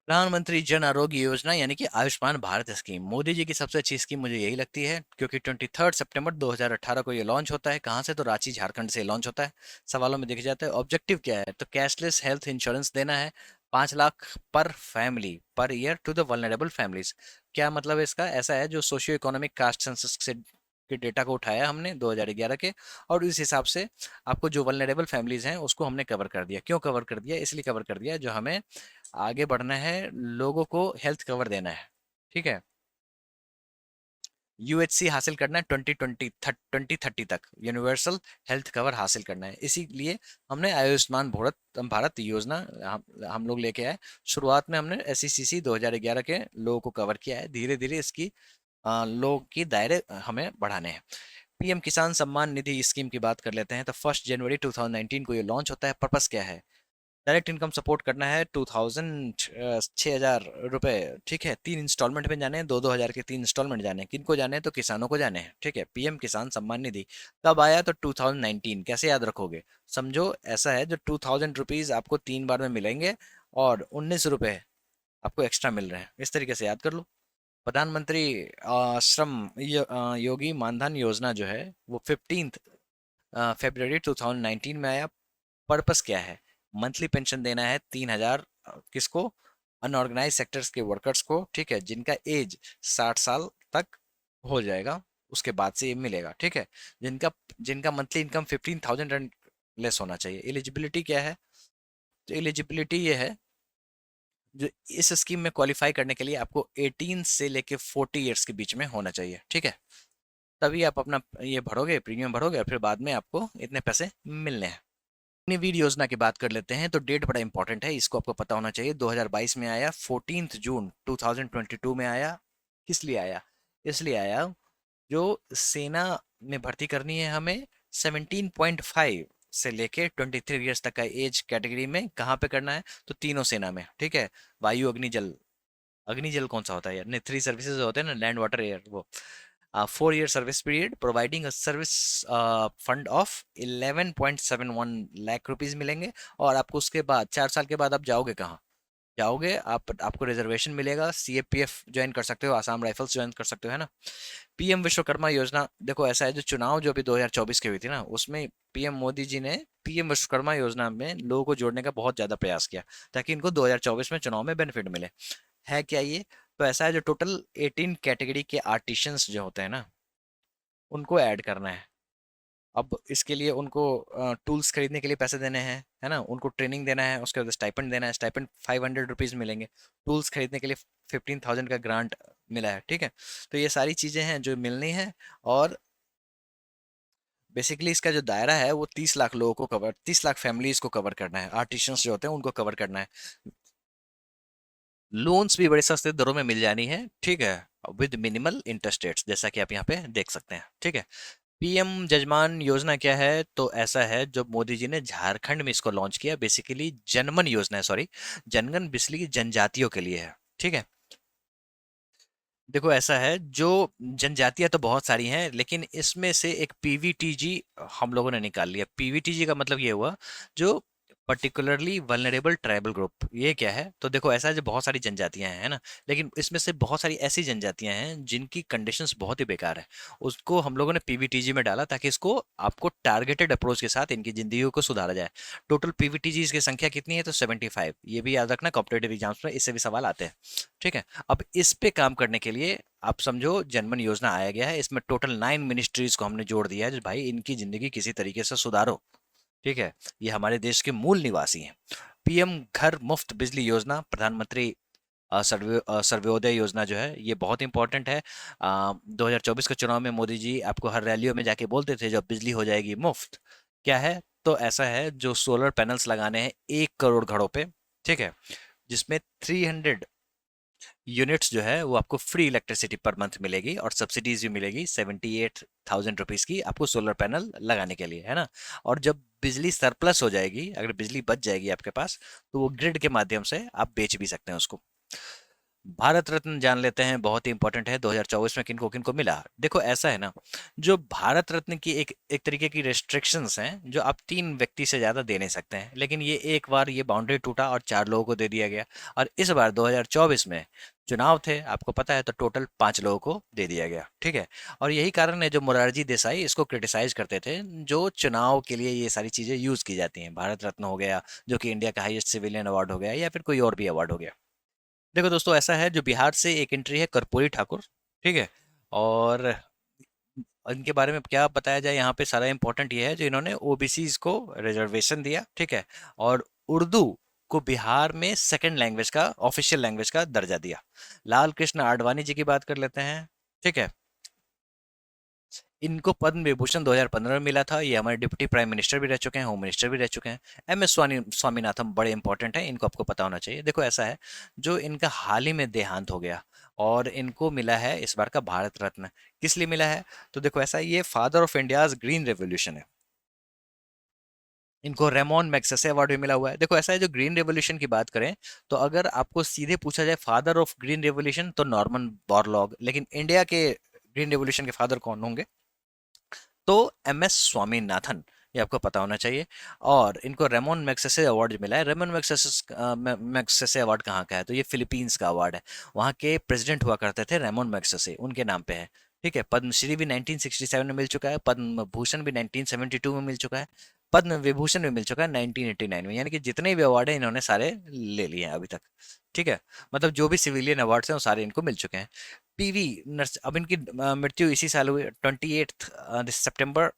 प्रधानमंत्री जन आरोग्य योजना यानी कि आयुष्मान भारत स्कीम, मोदी जी की सबसे अच्छी स्कीम मुझे यही लगती है, क्योंकि 23 सितंबर 2018 को ये लॉन्च होता है। कहाँ से, तो रांची झारखंड से लॉन्च होता है। सवालों में दिख जाता है। ऑब्जेक्टिव क्या है, तो कैशलेस हेल्थ इंश्योरेंस देना है, 5 lakh per family per year to the vulnerable families. क्या मतलब है इसका, ऐसा है जो सोशियो इकोनॉमिक कास्ट सेंसस से के डेटा को उठाया हमने 2011 के, और इस हिसाब से आपको जो वल्नरेबल फैमिलीज हैं उसको हमने कवर कर दिया। क्यों कवर कर दिया, इसलिए कवर कर दिया जो हमें आगे बढ़ना है, लोगों को हेल्थ कवर देना है। ठीक है, यूएचसी हासिल करना है 2030 तक, यूनिवर्सल हेल्थ कवर हासिल करना है। इसीलिए हमने आयुष्मान भारत भारत योजना हम लोग लेके आए। शुरुआत में हमने एसईसीसी 2011 के लोगों को कवर किया है। धीरे धीरे इसकी लोग की दायरे हमें बढ़ाने हैं। पीएम किसान सम्मान निधि स्कीम की बात कर लेते हैं तो 1 जनवरी 2019 को ये लॉन्च होता है। पर्पस क्या है, डायरेक्ट इनकम सपोर्ट करना है 6,000 रुपए। ठीक है, 3 इंस्टॉलमेंट में जाने हैं, 2-2 हजार के 3 इंस्टॉलमेंट जाने हैं। किनको जाने हैं, तो किसानों को जाने हैं। ठीक है, पीएम किसान सम्मान निधि कब आया, तो 2019। कैसे याद रखोगे, समझो ऐसा है जो 2000 रुपीज आपको 3 बार में मिलेंगे और 19 रुपए आपको एक्स्ट्रा मिल रहे हैं। इस तरीके से याद कर लो। प्रधानमंत्री योगी मानधन योजना जो है वो 15 फरवरी 2019 में आया। पर्पस क्या है, मंथली पेंशन देना है 3,000 किसको, अनऑर्गेनाइज सेक्टर्स के वर्कर्स को। ठीक है, जिनका एज 60 साल तक हो जाएगा उसके बाद से ये मिलेगा। ठीक है, जिनका जिनका मंथली इनकम 15,000 रन लेस होना चाहिए। एलिजिबिलिटी क्या है, तो एलिजिबिलिटी ये है, जो इस स्कीम में क्वालिफाई करने के लिए आपको 18 से लेके 40 ईयर्स के बीच में होना चाहिए। ठीक है, तभी आप अपना ये भरोगे, प्रीमियम भरोगे, और फिर बाद में आपको इतने पैसे मिलने हैं। अग्निवीर योजना की बात कर लेते हैं तो डेट बड़ा इंपॉर्टेंट है, इसको आपको पता होना चाहिए। 2022 में आया, 14 जून 2022 में आया। किस लिए आया, इसलिए आया जो सेना में भर्ती करनी है हमें 17.5 से लेके 23 ईयर्स तक का एज कैटेगरी में। कहाँ पे करना है, तो तीनों सेना में। ठीक है, वायु अग्नि जल। अग्नि जल कौन सा होता है यार, नहीं, 3 सर्विसेज होते हैं ना, लैंड वाटर एयर, वो 4 year service period, providing a service fund of 11.71 lakh rupees मिलेंगे। और आपको उसके बाद 4 साल के बाद आप जाओगे कहाँ, जाओगे आप, आपको रिजर्वेशन मिलेगा, सीएपीएफ ज्वाइन कर सकते हो, आसाम राइफल्स ज्वाइन कर सकते हो, है ना। पीएम विश्वकर्मा योजना, देखो ऐसा है, जो चुनाव जो अभी 2024 की हुई थी ना, उसमें पीएम मोदी जी ने पीएम विश्वकर्मा योजना में लोगों को जोड़ने का बहुत ज्यादा प्रयास किया, ताकि इनको 2024 में चुनाव में बेनिफिट मिले। है क्या ये, तो ऐसा है, जो टोटल 18 कैटेगरी के आर्टिशंस जो होते हैं ना, उनको ऐड करना है। अब इसके लिए उनको टूल्स खरीदने के लिए पैसे देने हैं, है ना, उनको ट्रेनिंग देना है, उसके बाद स्टाइपेंड देना है। स्टाइपेंड 500 रुपीज़ मिलेंगे। टूल्स खरीदने के लिए 15,000 का ग्रांट मिला है। ठीक है, तो ये सारी चीज़ें हैं जो मिलनी है। और बेसिकली इसका जो दायरा है वो 30 लाख लोगों को कवर, 30 लाख फैमिलीज को कवर करना है। आर्टिशंस जो होते हैं उनको कवर करना है। लोन्स भी बड़े सस्ते दरों में मिल जानी है। ठीक है, विद मिनिमल इंटरेस्ट रेट्स, जैसा कि आप यहाँ पे देख सकते हैं। ठीक है, पीएम जजमान योजना क्या है, तो ऐसा है, जो मोदी जी ने झारखंड में इसको लॉन्च किया। बेसिकली जनमन योजना है, सॉरी, जनगण बिजली जनजातियों के लिए है। ठीक है, देखो ऐसा है, जो जनजातियां तो बहुत सारी हैं, लेकिन इसमें से एक पीवीटीजी हम लोगों ने निकाल लिया। पीवीटीजी का मतलब ये हुआ, जो पर्टिकुलरली वल्नरेबल ट्राइबल ग्रुप। ये क्या है? तो देखो ऐसा है, जो बहुत सारी जनजातियां हैं, है ना, लेकिन इसमें से बहुत सारी ऐसी जनजातियां हैं जिनकी कंडीशंस बहुत ही बेकार है। उसको हम लोगों ने पीवीटीजी में डाला, ताकि इसको आपको टारगेटेड अप्रोच के साथ इनकी जिंदगी को सुधारा जाए। टोटल पीवीटीजी की संख्या कितनी है? तो 75। ये भी याद रखना, कॉम्पिटेटिव एग्जाम्स में इससे भी सवाल आते हैं। ठीक है। अब इस पे काम करने के लिए आप समझो जनमन योजना आया गया है। इसमें टोटल 9 मिनिस्ट्रीज को हमने जोड़ दिया है, जो भाई इनकी जिंदगी किसी तरीके से सुधारो। ठीक है। ये हमारे देश के मूल निवासी हैं। पीएम घर मुफ्त बिजली योजना, प्रधानमंत्री सर्वोदय योजना जो है, ये बहुत इंपॉर्टेंट है। 2024 के चुनाव में मोदी जी आपको हर रैलियों में जाके बोलते थे, जब बिजली हो जाएगी मुफ्त। क्या है? तो ऐसा है, जो सोलर पैनल्स लगाने हैं 1 करोड़ घरों पे, ठीक है, जिसमें 300 यूनिट्स जो है वो आपको फ्री इलेक्ट्रिसिटी पर मंथ मिलेगी, और सब्सिडीज भी मिलेगी 78,000 रुपीज की आपको सोलर पैनल लगाने के लिए, है ना। और जब बिजली सरप्लस हो जाएगी, अगर बिजली बच जाएगी आपके पास, तो वो ग्रिड के माध्यम से आप बेच भी सकते हैं उसको। भारत रत्न जान लेते हैं, बहुत ही इंपॉर्टेंट है। 2024 में किनको किनको मिला? देखो ऐसा है ना, जो भारत रत्न की एक एक तरीके की रेस्ट्रिक्शंस हैं, जो आप 3 व्यक्ति से ज्यादा दे नहीं सकते हैं, लेकिन ये एक बार ये बाउंड्री टूटा और 4 लोगों को दे दिया गया। और इस बार 2024 में चुनाव थे, आपको पता है, तो टोटल 5 लोगों को दे दिया गया। ठीक है। और यही कारण है, जो मोरारजी देसाई इसको क्रिटिसाइज करते थे, जो चुनाव के लिए ये सारी चीजें यूज की जाती हैं। भारत रत्न हो गया, जो कि इंडिया का हाईएस्ट सिविलियन अवार्ड हो गया, या फिर कोई और भी अवार्ड हो गया। देखो दोस्तों, ऐसा है, जो बिहार से एक एंट्री है कर्पूरी ठाकुर। ठीक है। और इनके बारे में क्या बताया जाए, यहाँ पे सारा इंपॉर्टेंट ये है, जो इन्होंने ओबीसीज को रिजर्वेशन दिया। ठीक है। और उर्दू को बिहार में सेकंड लैंग्वेज का, ऑफिशियल लैंग्वेज का दर्जा दिया। लाल कृष्ण आडवाणी जी की बात कर लेते हैं। ठीक है। इनको पद्म विभूषण 2015 में मिला था। ये हमारे डिप्टी प्राइम मिनिस्टर भी रह चुके हैं, होम मिनिस्टर भी रह चुके हैं। एम एस स्वामीनाथन बड़े इंपॉर्टेंट हैं, इनको आपको पता होना चाहिए। देखो ऐसा है, जो इनका हाल ही में देहांत हो गया, और इनको मिला है इस बार का भारत रत्न। किस लिए मिला है? तो देखो ऐसा है, ये father of India's green revolution है। इनको रेमोन मैग्सेसे अवार्ड भी मिला हुआ है। देखो ऐसा है, जो ग्रीन रेवोल्यूशन की बात करें, तो अगर आपको सीधे पूछा जाए फादर ऑफ ग्रीन रेवोल्यूशन, तो नॉर्मन बोरलॉग। लेकिन इंडिया के ग्रीन रेवोल्यूशन के फादर कौन होंगे? तो एम एस स्वामीनाथन, ये आपको पता होना चाहिए। और इनको रेमोन मैग्सेसे अवार्ड मिला है। रेमोन मैग्सेसे अवार्ड कहाँ का है? तो ये फिलीपींस का अवार्ड है। वहाँ के प्रेसिडेंट हुआ करते थे रेमोन मैग्सेसे, उनके नाम पे है। ठीक है। पद्मश्री भी 1967 में मिल चुका है, पद्म भूषण भी 1972 में मिल चुका है, पद्म विभूषण भी मिल चुका है 1989 में। यानी कि जितने भी अवार्ड हैं, इन्होंने सारे ले लिए हैं अभी तक। ठीक है। मतलब जो भी सिविलियन अवार्ड्स हैं, वो सारे इनको मिल चुके हैं। पीवी नर्स, अब इनकी मृत्यु इसी साल हुई, 28 सितंबर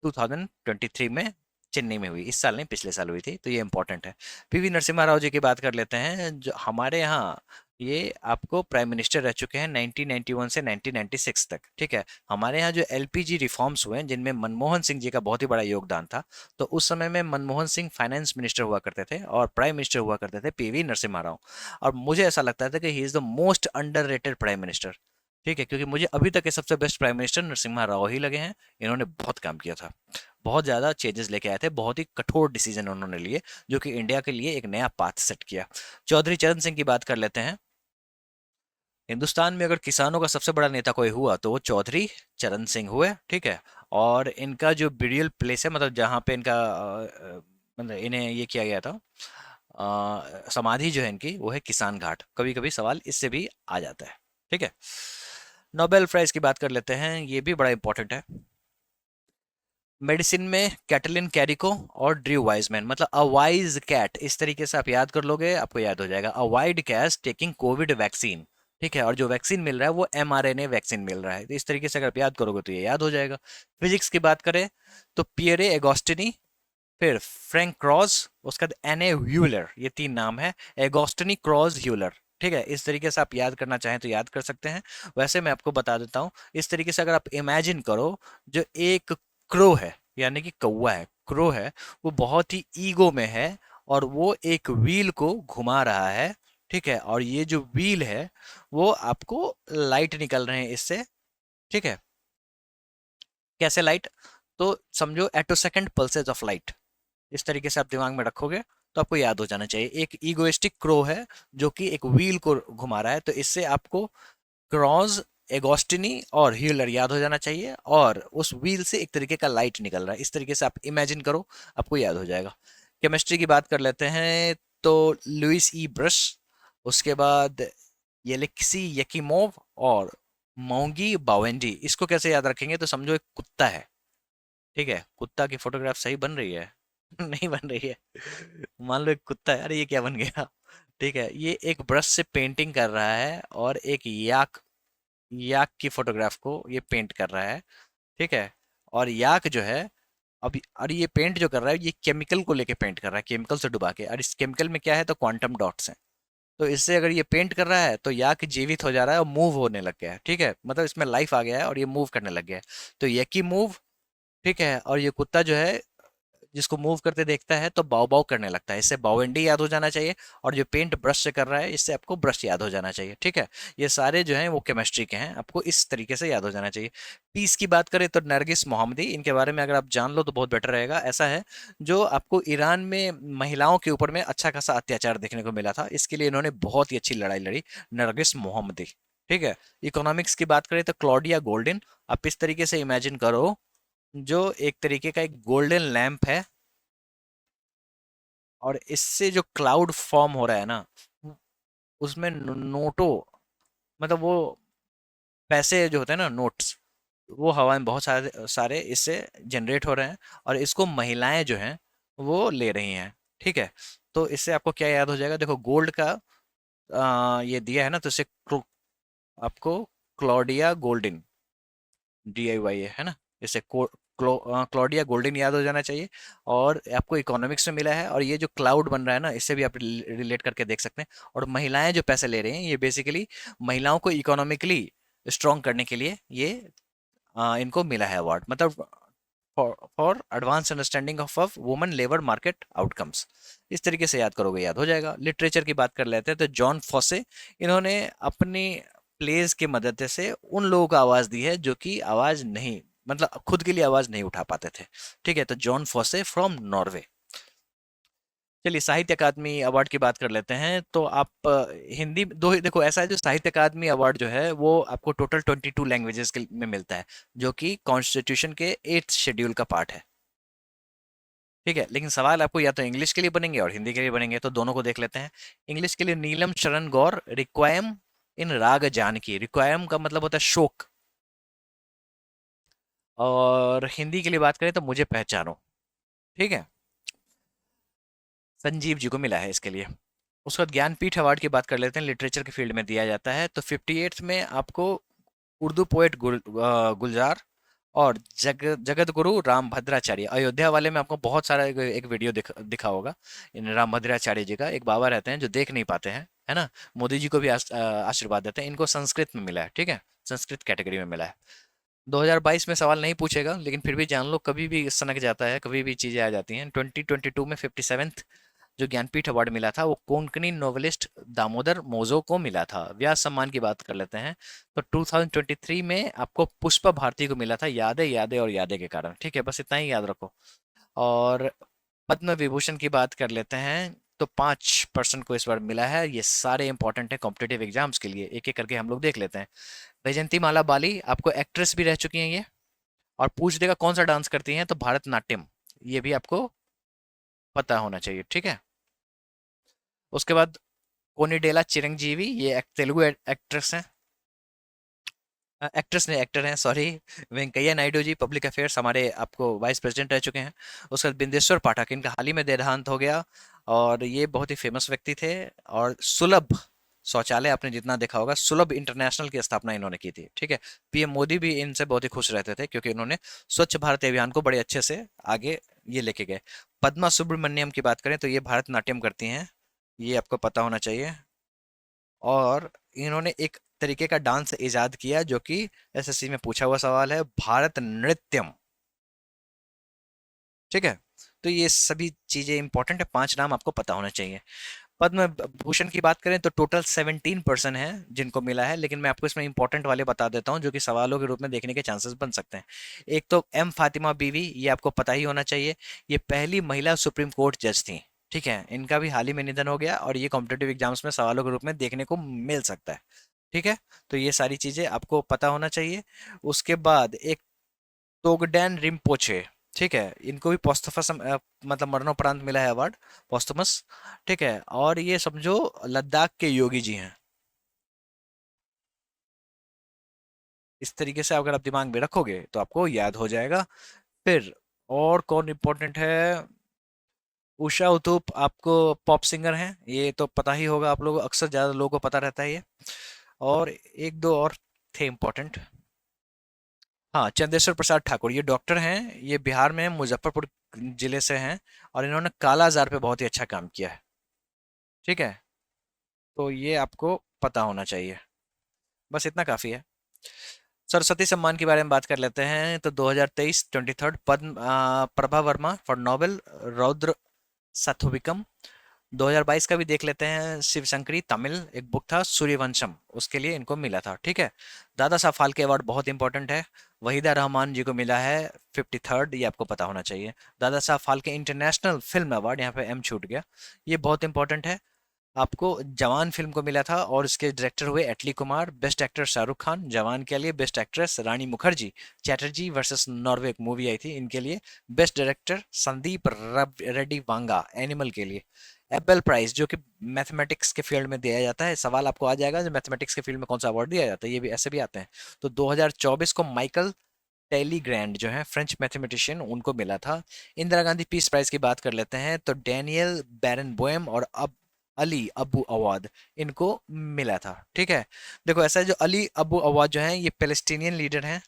2023 में चेन्नई में हुई। इस साल नहीं, पिछले साल हुई थी, तो ये इंपॉर्टेंट है। पीवी नरसिम्हा राव जी की बात कर लेते हैं, जो हमारे यहाँ ये आपको प्राइम मिनिस्टर रह चुके हैं 1991 से 1996 तक। ठीक है। हमारे यहाँ जो एलपीजी रिफॉर्म्स हुए हैं, जिनमें मनमोहन सिंह जी का बहुत ही बड़ा योगदान था, तो उस समय में मनमोहन सिंह फाइनेंस मिनिस्टर हुआ करते थे, और प्राइम मिनिस्टर हुआ करते थे पीवी नरसिम्हा राव। और मुझे ऐसा लगता था कि he is the most underrated prime minister. ठीक है, क्योंकि मुझे अभी तक के सबसे best prime minister Narasimha Rao ही लगे हैं। इन्होंने बहुत काम किया था, बहुत ज़्यादा चेंजेस लेके आए थे, बहुत ही कठोर डिसीजन उन्होंने लिए, जो कि इंडिया के लिए एक नया पाथ सेट किया। चौधरी चरण सिंह की बात कर लेते हैं। हिंदुस्तान में अगर किसानों का सबसे बड़ा नेता कोई हुआ, तो वो चौधरी चरण सिंह हुए। ठीक है। और इनका जो बिरियल प्लेस है, मतलब जहाँ पे इनका मतलब इन्हें ये किया गया था, समाधि जो है इनकी, वो है किसान घाट। कभी कभी सवाल इससे भी आ जाता है। ठीक है। नोबेल प्राइज की बात कर लेते हैं, ये भी बड़ा इंपॉर्टेंट है। मेडिसिन में कैटलिन कैरिको और ड्रू वाइजमैन, मतलब अ वाइज कैट, इस तरीके से आप याद कर लोगे, आपको याद हो जाएगा। A wide cat taking covid vaccine. ठीक है। और जो वैक्सीन मिल रहा है, वो mRNA वैक्सीन मिल रहा है। तो इस तरीके से अगर आप याद करोगे, तो ये याद हो जाएगा। फिजिक्स की बात करें, तो पियरे एगोस्टिनी, फिर फ्रैंक क्रॉस, उसके बाद एने ह्यूलर, ये 3 नाम है। Agostini, Krausz, L'Huillier. ठीक है। इस तरीके से आप याद करना चाहें तो याद कर सकते हैं। वैसे मैं आपको बता देता हूँ, इस तरीके से अगर आप इमेजिन करो, जो एक क्रो है, यानी कि कौवा है, क्रो है, वो बहुत ही ईगो में है, और वो एक व्हील को घुमा रहा है। ठीक है। और ये जो व्हील है, वो आपको लाइट निकल रहे हैं इससे। ठीक है। कैसे लाइट? तो समझो एटो सेकंड पल्सेस ऑफ लाइट। इस तरीके से आप दिमाग में रखोगे, तो आपको याद हो जाना चाहिए। एक ईगोइस्टिक क्रो है जो कि एक व्हील को घुमा रहा है, तो इससे आपको क्रॉस, एगोस्टिनी और ह्यूलर याद हो जाना चाहिए, और उस व्हील से एक तरीके का लाइट निकल रहा है। इस तरीके से आप इमेजिन करो, आपको याद हो जाएगा। केमिस्ट्री की बात कर लेते हैं तो लुइस ई ब्रश, उसके बाद येलेक्सी यकीमोव और मोंगी बावेंडी। इसको कैसे याद रखेंगे, तो समझो एक कुत्ता है, ठीक है, कुत्ता की फोटोग्राफ सही बन रही है? नहीं बन रही है। मान लो एक कुत्ता है, अरे ये क्या बन गया। ठीक है, ये एक ब्रश से पेंटिंग कर रहा है और एक याक, याक की फोटोग्राफ को ये पेंट कर रहा है, ठीक है। और याक जो है, और ये पेंट जो कर रहा है ये केमिकल को लेके पेंट कर रहा है, केमिकल से डुबा के, और इस केमिकल में क्या है, तो क्वांटम डॉट्स हैं। तो इससे अगर ये पेंट कर रहा है तो याक जीवित हो जा रहा है और मूव होने लग गया है, ठीक है, मतलब इसमें लाइफ आ गया है और ये मूव करने लग गया है। तो यकी मूव, ठीक है। और ये कुत्ता जो है जिसको मूव करते देखता है तो बाव बाव करने लगता है, इससे बावेंडी याद हो जाना चाहिए। और जो पेंट ब्रश से कर रहा है इससे आपको ब्रश याद हो जाना चाहिए, ठीक है। ये सारे जो हैं वो केमिस्ट्री के हैं, आपको इस तरीके से याद हो जाना चाहिए। पीस की बात करें तो नरगिस मोहम्मदी, इनके बारे में अगर आप जान लो तो बहुत बेटर रहेगा। ऐसा है जो आपको ईरान में महिलाओं के ऊपर में अच्छा खासा अत्याचार देखने को मिला था, इसके लिए इन्होंने बहुत ही अच्छी लड़ाई लड़ी, नरगिस मोहम्मदी, ठीक है। इकोनॉमिक्स की बात करें तो क्लॉडिया गोल्डन। आप इस तरीके से इमेजिन करो, जो एक तरीके का एक गोल्डन लैंप है, और इससे जो क्लाउड फॉर्म हो रहा है ना, उसमें नोटों, मतलब वो पैसे जो होते हैं ना, नोट्स, वो हवा में बहुत सारे सारे इससे जनरेट हो रहे हैं, और इसको महिलाएं जो हैं वो ले रही हैं, ठीक है। तो इससे आपको क्या याद हो जाएगा, देखो गोल्ड का ये दिया है ना, तो इससे आपको क्लॉडिया गोल्डन, DIY है ना, इससे क्लॉडिया गोल्डन याद हो जाना चाहिए। और आपको इकोनॉमिक्स में मिला है, और ये जो क्लाउड बन रहा है ना, इससे भी आप रिलेट करके देख सकते हैं। और महिलाएं जो पैसे ले रही हैं, ये बेसिकली महिलाओं को इकोनॉमिकली स्ट्रॉन्ग करने के लिए ये इनको मिला है अवार्ड, मतलब for advance understanding of woman labour market outcomes. इस तरीके से याद करोगे, याद हो जाएगा। लिटरेचर की बात कर लेते हैं तो जॉन फॉसे, इन्होंने अपनी प्लेज की मदद से उन लोगों को आवाज दी है जो कि आवाज नहीं, मतलब खुद के लिए आवाज नहीं उठा पाते थे, ठीक है। तो जॉन फॉसे फ्रॉम नॉर्वे। चलिए साहित्य अकादमी अवार्ड की बात कर लेते हैं, तो आप हिंदी दो, देखो ऐसा है, जो साहित्य अकादमी अवार्ड जो है वो आपको टोटल 22 लैंग्वेजेस के में मिलता है, जो कि कॉन्स्टिट्यूशन के 8th शेड्यूल का पार्ट है, ठीक है। लेकिन सवाल आपको या तो इंग्लिश के लिए बनेंगे और हिंदी के लिए बनेंगे, तो दोनों को देख लेते हैं। इंग्लिश के लिए नीलम शरण गौर, रिक्वायम इन राग जानकी, रिक्वायम का मतलब होता है शोक। और हिंदी के लिए बात करें तो मुझे पहचानो, ठीक है, संजीव जी को मिला है इसके लिए। उसके बाद ज्ञानपीठ अवार्ड की बात कर लेते हैं, लिटरेचर के फील्ड में दिया जाता है, तो 58th में आपको उर्दू पोएट गुलजार और जगत गुरु राम भद्राचार्य, अयोध्या वाले में आपको बहुत सारा एक वीडियो दिखा होगा, इन राम भद्राचार्य जी का। एक बाबा रहते हैं जो देख नहीं पाते हैं, है ना, मोदी जी को भी आशीर्वाद देते हैं। इनको संस्कृत में मिला है, ठीक है, संस्कृत कैटेगरी में मिला है। 2022 में सवाल नहीं पूछेगा, लेकिन फिर भी जान लो, कभी भी सनक जाता है, कभी भी चीजें आ जाती हैं। 2022 में 57th जो ज्ञानपीठ अवार्ड मिला था वो कोंकणी नोवेलिस्ट दामोदर मोजो को मिला था। व्यास सम्मान की बात कर लेते हैं, तो 2023 में आपको पुष्पा भारती को मिला था, यादें यादें और यादें के कारण, ठीक है, बस इतना ही याद रखो। और पद्म विभूषण की बात कर लेते हैं, तो 5% को इस बार मिला है। ये सारे इंपॉर्टेंट है कॉम्पिटेटिव एग्जाम्स के लिए, एक एक करके हम लोग देख लेते हैं। वैजंती माला बाली आपको एक्ट्रेस भी रह चुकी हैं ये, और पूछ देगा कौन सा डांस करती हैं, तो भरतनाट्यम, ये भी आपको पता होना चाहिए, ठीक है। उसके बाद कोनिडेला चिरंजीवी, ये तेलुगु एक्ट्रेस हैं, एक्ट्रेस ने एक्टर हैं, sorry. Venkaiah Naidu ji public affairs हमारे आपको वाइस प्रेसिडेंट रह चुके हैं। उसके बाद बिंदेश्वर पाठक, इनका हाल ही में देहांत हो गया, और ये बहुत ही फेमस व्यक्ति थे। और सुलभ शौचालय आपने जितना देखा होगा, सुलभ इंटरनेशनल की स्थापना इन्होंने की थी, ठीक है। पीएम मोदी भी इनसे बहुत ही खुश रहते थे, क्योंकि इन्होंने स्वच्छ भारत अभियान को बड़े अच्छे से आगे ये लेके गए। पद्मा सुब्रमण्यम की बात करें तो ये भारतनाट्यम करती हैं, ये आपको पता होना चाहिए। और इन्होंने एक तरीके का डांस इजाद किया जो कि एसएससी में पूछा हुआ सवाल है, भारत नृत्यम, ठीक है। तो ये सभी चीजें इंपॉर्टेंट है, 5 नाम आपको पता होना चाहिए। पद्म भूषण की बात करें तो टोटल 17% है जिनको मिला है, लेकिन मैं आपको इसमें इंपॉर्टेंट वाले बता देता हूं जो कि सवालों के रूप में देखने के चांसेस बन सकते हैं। एक तो एम फातिमा बीवी, ये आपको पता ही होना चाहिए, ये पहली महिला सुप्रीम कोर्ट जज थी, ठीक है, इनका भी हाल ही में निधन हो गया और ये कॉम्पिटेटिव एग्जाम्स में सवालों के रूप में देखने को मिल सकता है। ठीक है, तो ये सारी चीजें आपको पता होना चाहिए। उसके बाद एक तोगडैन रिम्पोचे, ठीक है, इनको भी पोस्टफस मतलब मरणोपरांत मिला है अवार्ड, पोस्टमस। ठीक है, और ये समझो लद्दाख के योगी जी हैं। इस तरीके से अगर आप दिमाग में रखोगे तो आपको याद हो जाएगा। फिर और कौन इम्पोर्टेंट है? उषा उथुप आपको पॉप सिंगर हैं, ये तो पता ही होगा आप लोगों, अक्सर ज्यादा लोगों को पता रहता है ये। और एक दो और थे इम्पोर्टेंट। हाँ, चंदेश्वर प्रसाद ठाकुर, ये डॉक्टर हैं, ये बिहार में मुजफ्फरपुर जिले से हैं, और इन्होंने काला आजार पे बहुत ही अच्छा काम किया है। ठीक है, तो ये आपको पता होना चाहिए। बस इतना काफी है। सरस्वती सम्मान के बारे में बात कर लेते हैं। तो 2023 23 पद्म प्रभा वर्मा फॉर नोबेल, रौद्र साथोविकम। 2022 का भी देख लेते हैं, शिवशंकरी, तमिल एक बुक था, सूर्यवंशम, उसके लिए इनको मिला था। ठीक है, दादा साहब फाल्के अवार्ड बहुत इंपॉर्टेंट है, वहीदा रहमान जी को मिला है 53rd, ये आपको पता होना चाहिए। Dada Saheb Phalke international film award, यहाँ पे एम छूट गया, ये बहुत इंपॉर्टेंट है। आपको जवान फिल्म को मिला था और इसके डायरेक्टर हुए एटली कुमार। बेस्ट एक्टर शाहरुख खान जवान के लिए। बेस्ट एक्ट्रेस रानी मुखर्जी, चैटर्जी वर्सेस नॉर्वे एक मूवी आई थी इनके लिए। Best director Sandeep Reddy Vanga animal के लिए। एबेल प्राइज जो कि मैथमेटिक्स के फील्ड में दिया जाता है, सवाल आपको आ जाएगा जो मैथमेटिक्स के फील्ड में कौन सा अवार्ड दिया जाता है, ये भी ऐसे भी आते हैं। तो 2024 को माइकल टेलीग्रैंड जो है फ्रेंच मैथमेटिशियन, उनको मिला था। इंदिरा गांधी पीस प्राइज की बात कर लेते हैं, तो डैनियल बैरन बोएम और अब अली अबू अवाद, इनको मिला था। ठीक है, देखो ऐसा है, जो अली अबू अवाद जो है ये पैलेस्टीनियन लीडर हैं,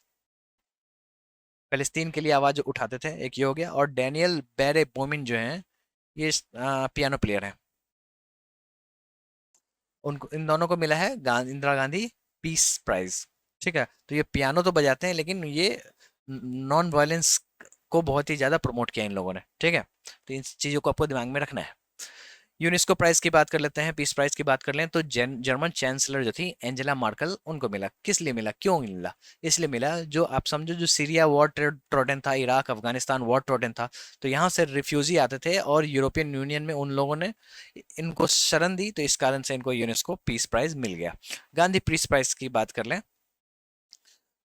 पैलेस्तीन के लिए आवाज उठाते थे, एक ये हो गया। और डैनियल बैरे बोमिन जो हैं ये पियानो प्लेयर हैं, उनको इन दोनों को मिला है इंदिरा गांधी पीस प्राइज। ठीक है, तो ये पियानो तो बजाते हैं लेकिन ये नॉन वायलेंस को बहुत ही ज्यादा प्रमोट किया इन लोगों ने। ठीक है, तो इन चीजों को आपको दिमाग में रखना है। यूनेस्को प्राइज की बात कर लेते हैं, पीस प्राइज की बात कर लें, तो जर्मन चांसलर जो थी एंजेला मार्कल, उनको मिला। किस लिए मिला, क्यों मिला? इसलिए मिला, जो आप समझो जो सीरिया वॉर ट्रोडन था, इराक अफगानिस्तान वॉर ट्रोडन था, तो यहाँ से रिफ्यूजी आते थे और यूरोपियन यूनियन में उन लोगों ने इनको शरण दी, तो इस कारण से इनको यूनेस्को पीस प्राइज मिल गया। गांधी पीस प्राइज की बात कर लें,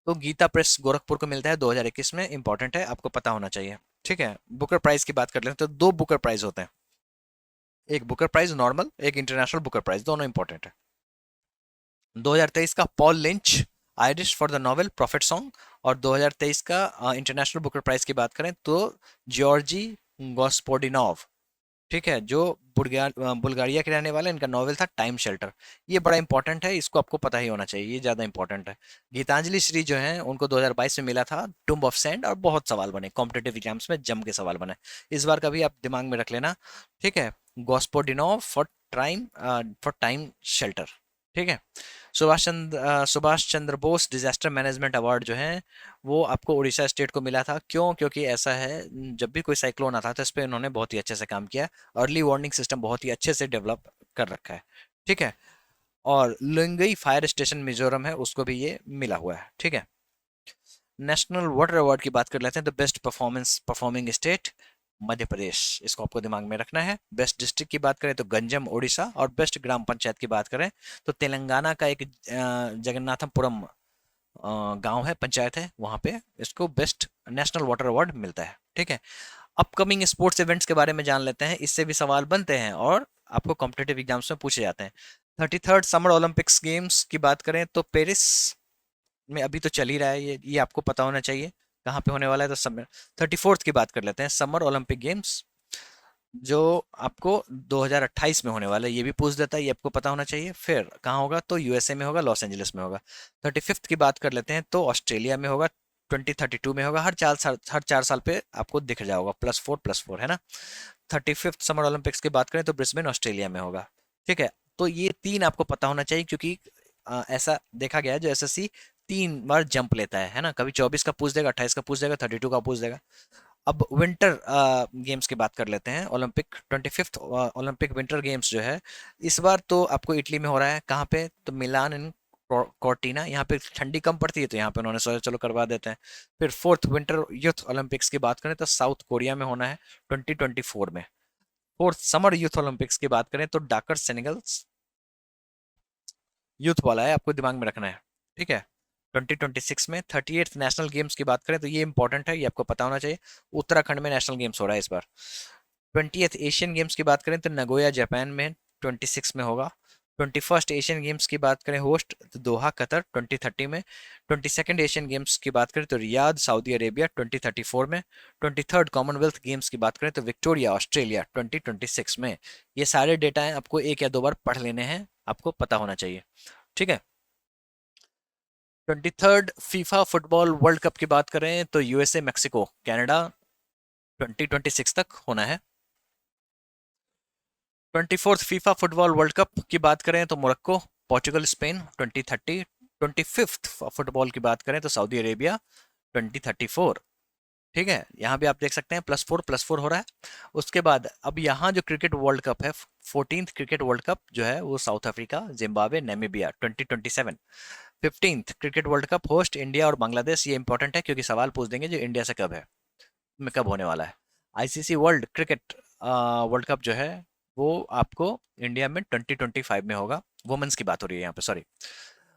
तो गीता प्रेस गोरखपुर को मिलता है 2021 में, इंपॉर्टेंट है, आपको पता होना चाहिए। ठीक है, बुकर प्राइज की बात कर लें, तो दो बुकर प्राइज होते हैं, एक बुकर प्राइज नॉर्मल, एक इंटरनेशनल बुकर प्राइज, दोनों इंपॉर्टेंट है। 2023 का Paul lynch Irish for the novel profit song. और 2023 का इंटरनेशनल बुकर प्राइज की बात करें तो जॉर्जी गॉस्पोडिनोव, ठीक है, जो बुल्गारिया के रहने वाले, इनका नॉवेल था टाइम शेल्टर। ये बड़ा इंपॉर्टेंट है, इसको आपको पता ही होना चाहिए, ये ज्यादा इंपॉर्टेंट है। गीतांजलि श्री जो है उनको 2022 में मिला था टुम्ब ऑफ सैंड, और बहुत सवाल बने कॉम्पिटेटिव एग्जाम्स में, जम के सवाल बने, इस बार का भी आप दिमाग में रख लेना। ठीक है, गॉस्पोडिनोव फॉर टाइम शेल्टर। ठीक है, Subhash Chandra Bose disaster management award जो है वो आपको उड़ीसा स्टेट को मिला था। क्यों? क्योंकि ऐसा है, जब भी कोई साइक्लोन आता था तो इस पे इन्होंने बहुत ही अच्छे से काम किया, अर्ली वार्निंग सिस्टम बहुत ही अच्छे से डेवलप कर रखा है। ठीक है, और लुंगई फायर स्टेशन मिजोरम है, उसको भी ये मिला हुआ है। ठीक है, नेशनल वाटर अवार्ड की बात कर लेते हैं, तो best performing state Madhya Pradesh, इसको आपको दिमाग में रखना है। बेस्ट डिस्ट्रिक्ट की बात करें तो गंजम उड़ीसा, और बेस्ट ग्राम पंचायत की बात करें तो तेलंगाना का एक जगन्नाथपुरम गांव है, पंचायत है, वहां पे इसको बेस्ट नेशनल वाटर अवार्ड मिलता है। ठीक है, अपकमिंग स्पोर्ट्स इवेंट्स के बारे में जान लेते हैं, इससे भी सवाल बनते हैं और आपको कॉम्पिटेटिव एग्जाम्स में पूछे जाते हैं। 33rd समर ओलंपिक्स गेम्स की बात करें तो पेरिस में अभी तो चल ही रहा है, ये आपको पता होना चाहिए कहाँ पे होने वाला है। तो समर 34th की बात कर लेते हैं, समर ओलंपिक गेम्स जो आपको 2028 में होने वाला है, ये भी पूछ देता है, ये आपको पता होना चाहिए। फिर कहाँ होगा, तो यूएसए में होगा, लॉस एंजलिस में होगा। 35th की बात कर लेते हैं, तो ऑस्ट्रेलिया में होगा, 2032 में होगा। हर 4 साल पे आपको दिख जाओगा, +4 +4 है ना। 35th समर ओलंपिक्स की बात करें तो ब्रिस्बेन ऑस्ट्रेलिया में होगा। ठीक है, तो ये तीन आपको पता होना चाहिए, क्योंकि ऐसा देखा गया है जो एसएससी 3 बार जंप लेता है ना, कभी 24 का पूछ देगा, 28 का पूछ देगा, 32 का पूछ देगा। अब विंटर गेम्स की बात कर लेते हैं, Olympic 25th Olympic winter games जो है इस बार तो आपको इटली में हो रहा है। कहाँ पे, तो मिलान इन कॉर्टिना, यहाँ पे ठंडी कम पड़ती है तो यहाँ पे उन्होंने सोचा चलो करवा देते हैं। फिर 4th विंटर यूथ ओलंपिक्स की बात करें तो साउथ कोरिया में होना है 2024 में। फोर्थ समर यूथ ओलंपिक्स की बात करें तो डाकर सेनेगल यूथ वाला है, आपको दिमाग में रखना है, ठीक है। 2026 में 38th नेशनल गेम्स की बात करें तो ये इंपॉर्टेंट है, ये आपको पता होना चाहिए। उत्तराखंड में नेशनल गेम्स हो रहा है इस बार। 20th एशियन गेम्स की बात करें तो नगोया जापान में 26 में होगा। 21st एशियन गेम्स की बात करें होस्ट तो दोहा कतर 2030 में। 22nd एशियन गेम्स की बात करें तो रियाद सऊदी अरेबिया 2034 में। 23rd कॉमनवेल्थ गेम्स की बात करें तो विक्टोरिया ऑस्ट्रेलिया 2026 में। ये सारे डेटा हैं, आपको एक या दो बार पढ़ लेने हैं, आपको पता होना चाहिए, ठीक है। 23rd FIFA football world cup की बात करें तो यूएसए मैक्सिको कनाडा 2026 तक होना है। 24th FIFA football world cup की बात करें तो Morocco Portugal Spain 2030। 25th football की बात करें तो सऊदी अरेबिया 2034, ठीक है। यहाँ भी आप देख सकते हैं +4 हो रहा है। उसके बाद अब यहाँ जो क्रिकेट वर्ल्ड कप है, 14th क्रिकेट वर्ल्ड कप जो है वो south Africa Zimbabwe Namibia 2027। 15th cricket world cup host India और बांग्लादेश। ये इंपॉर्टेंट है क्योंकि सवाल पूछ देंगे जो इंडिया से कब है, में कब होने वाला है। ICC world cricket world cup जो है वो आपको इंडिया में 2025 में होगा। वुमेन्स की बात हो रही है यहाँ पे, सॉरी।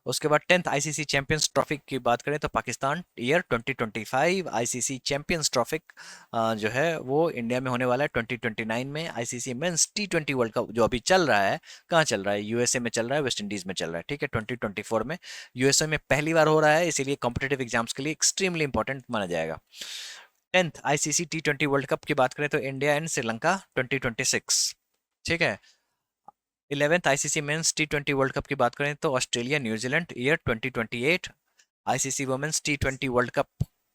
उसके बाद 10th आईसीसी चैंपियंस ट्रॉफी की बात करें तो Pakistan year 2025। ICC champions trophy जो है वो इंडिया में होने वाला है 2029 में। ICC men's T20 world cup जो अभी चल रहा है, कहाँ चल रहा है, यूएसए में चल रहा है, वेस्ट इंडीज में चल रहा है, ठीक है, 2024 में। यूएसए में पहली बार हो रहा है, इसीलिए कॉम्पिटेटिव एग्जाम्स के लिए एक्सट्रीमली इंपॉर्टेंट माना जाएगा। 10th आईसीसी टी20 वर्ल्ड कप की बात करें तो इंडिया एंड श्रीलंका 2026, ठीक है। 11th ICC men's T20 world cup की बात करें तो Australia New Zealand year 2028। ICC women's T20 world cup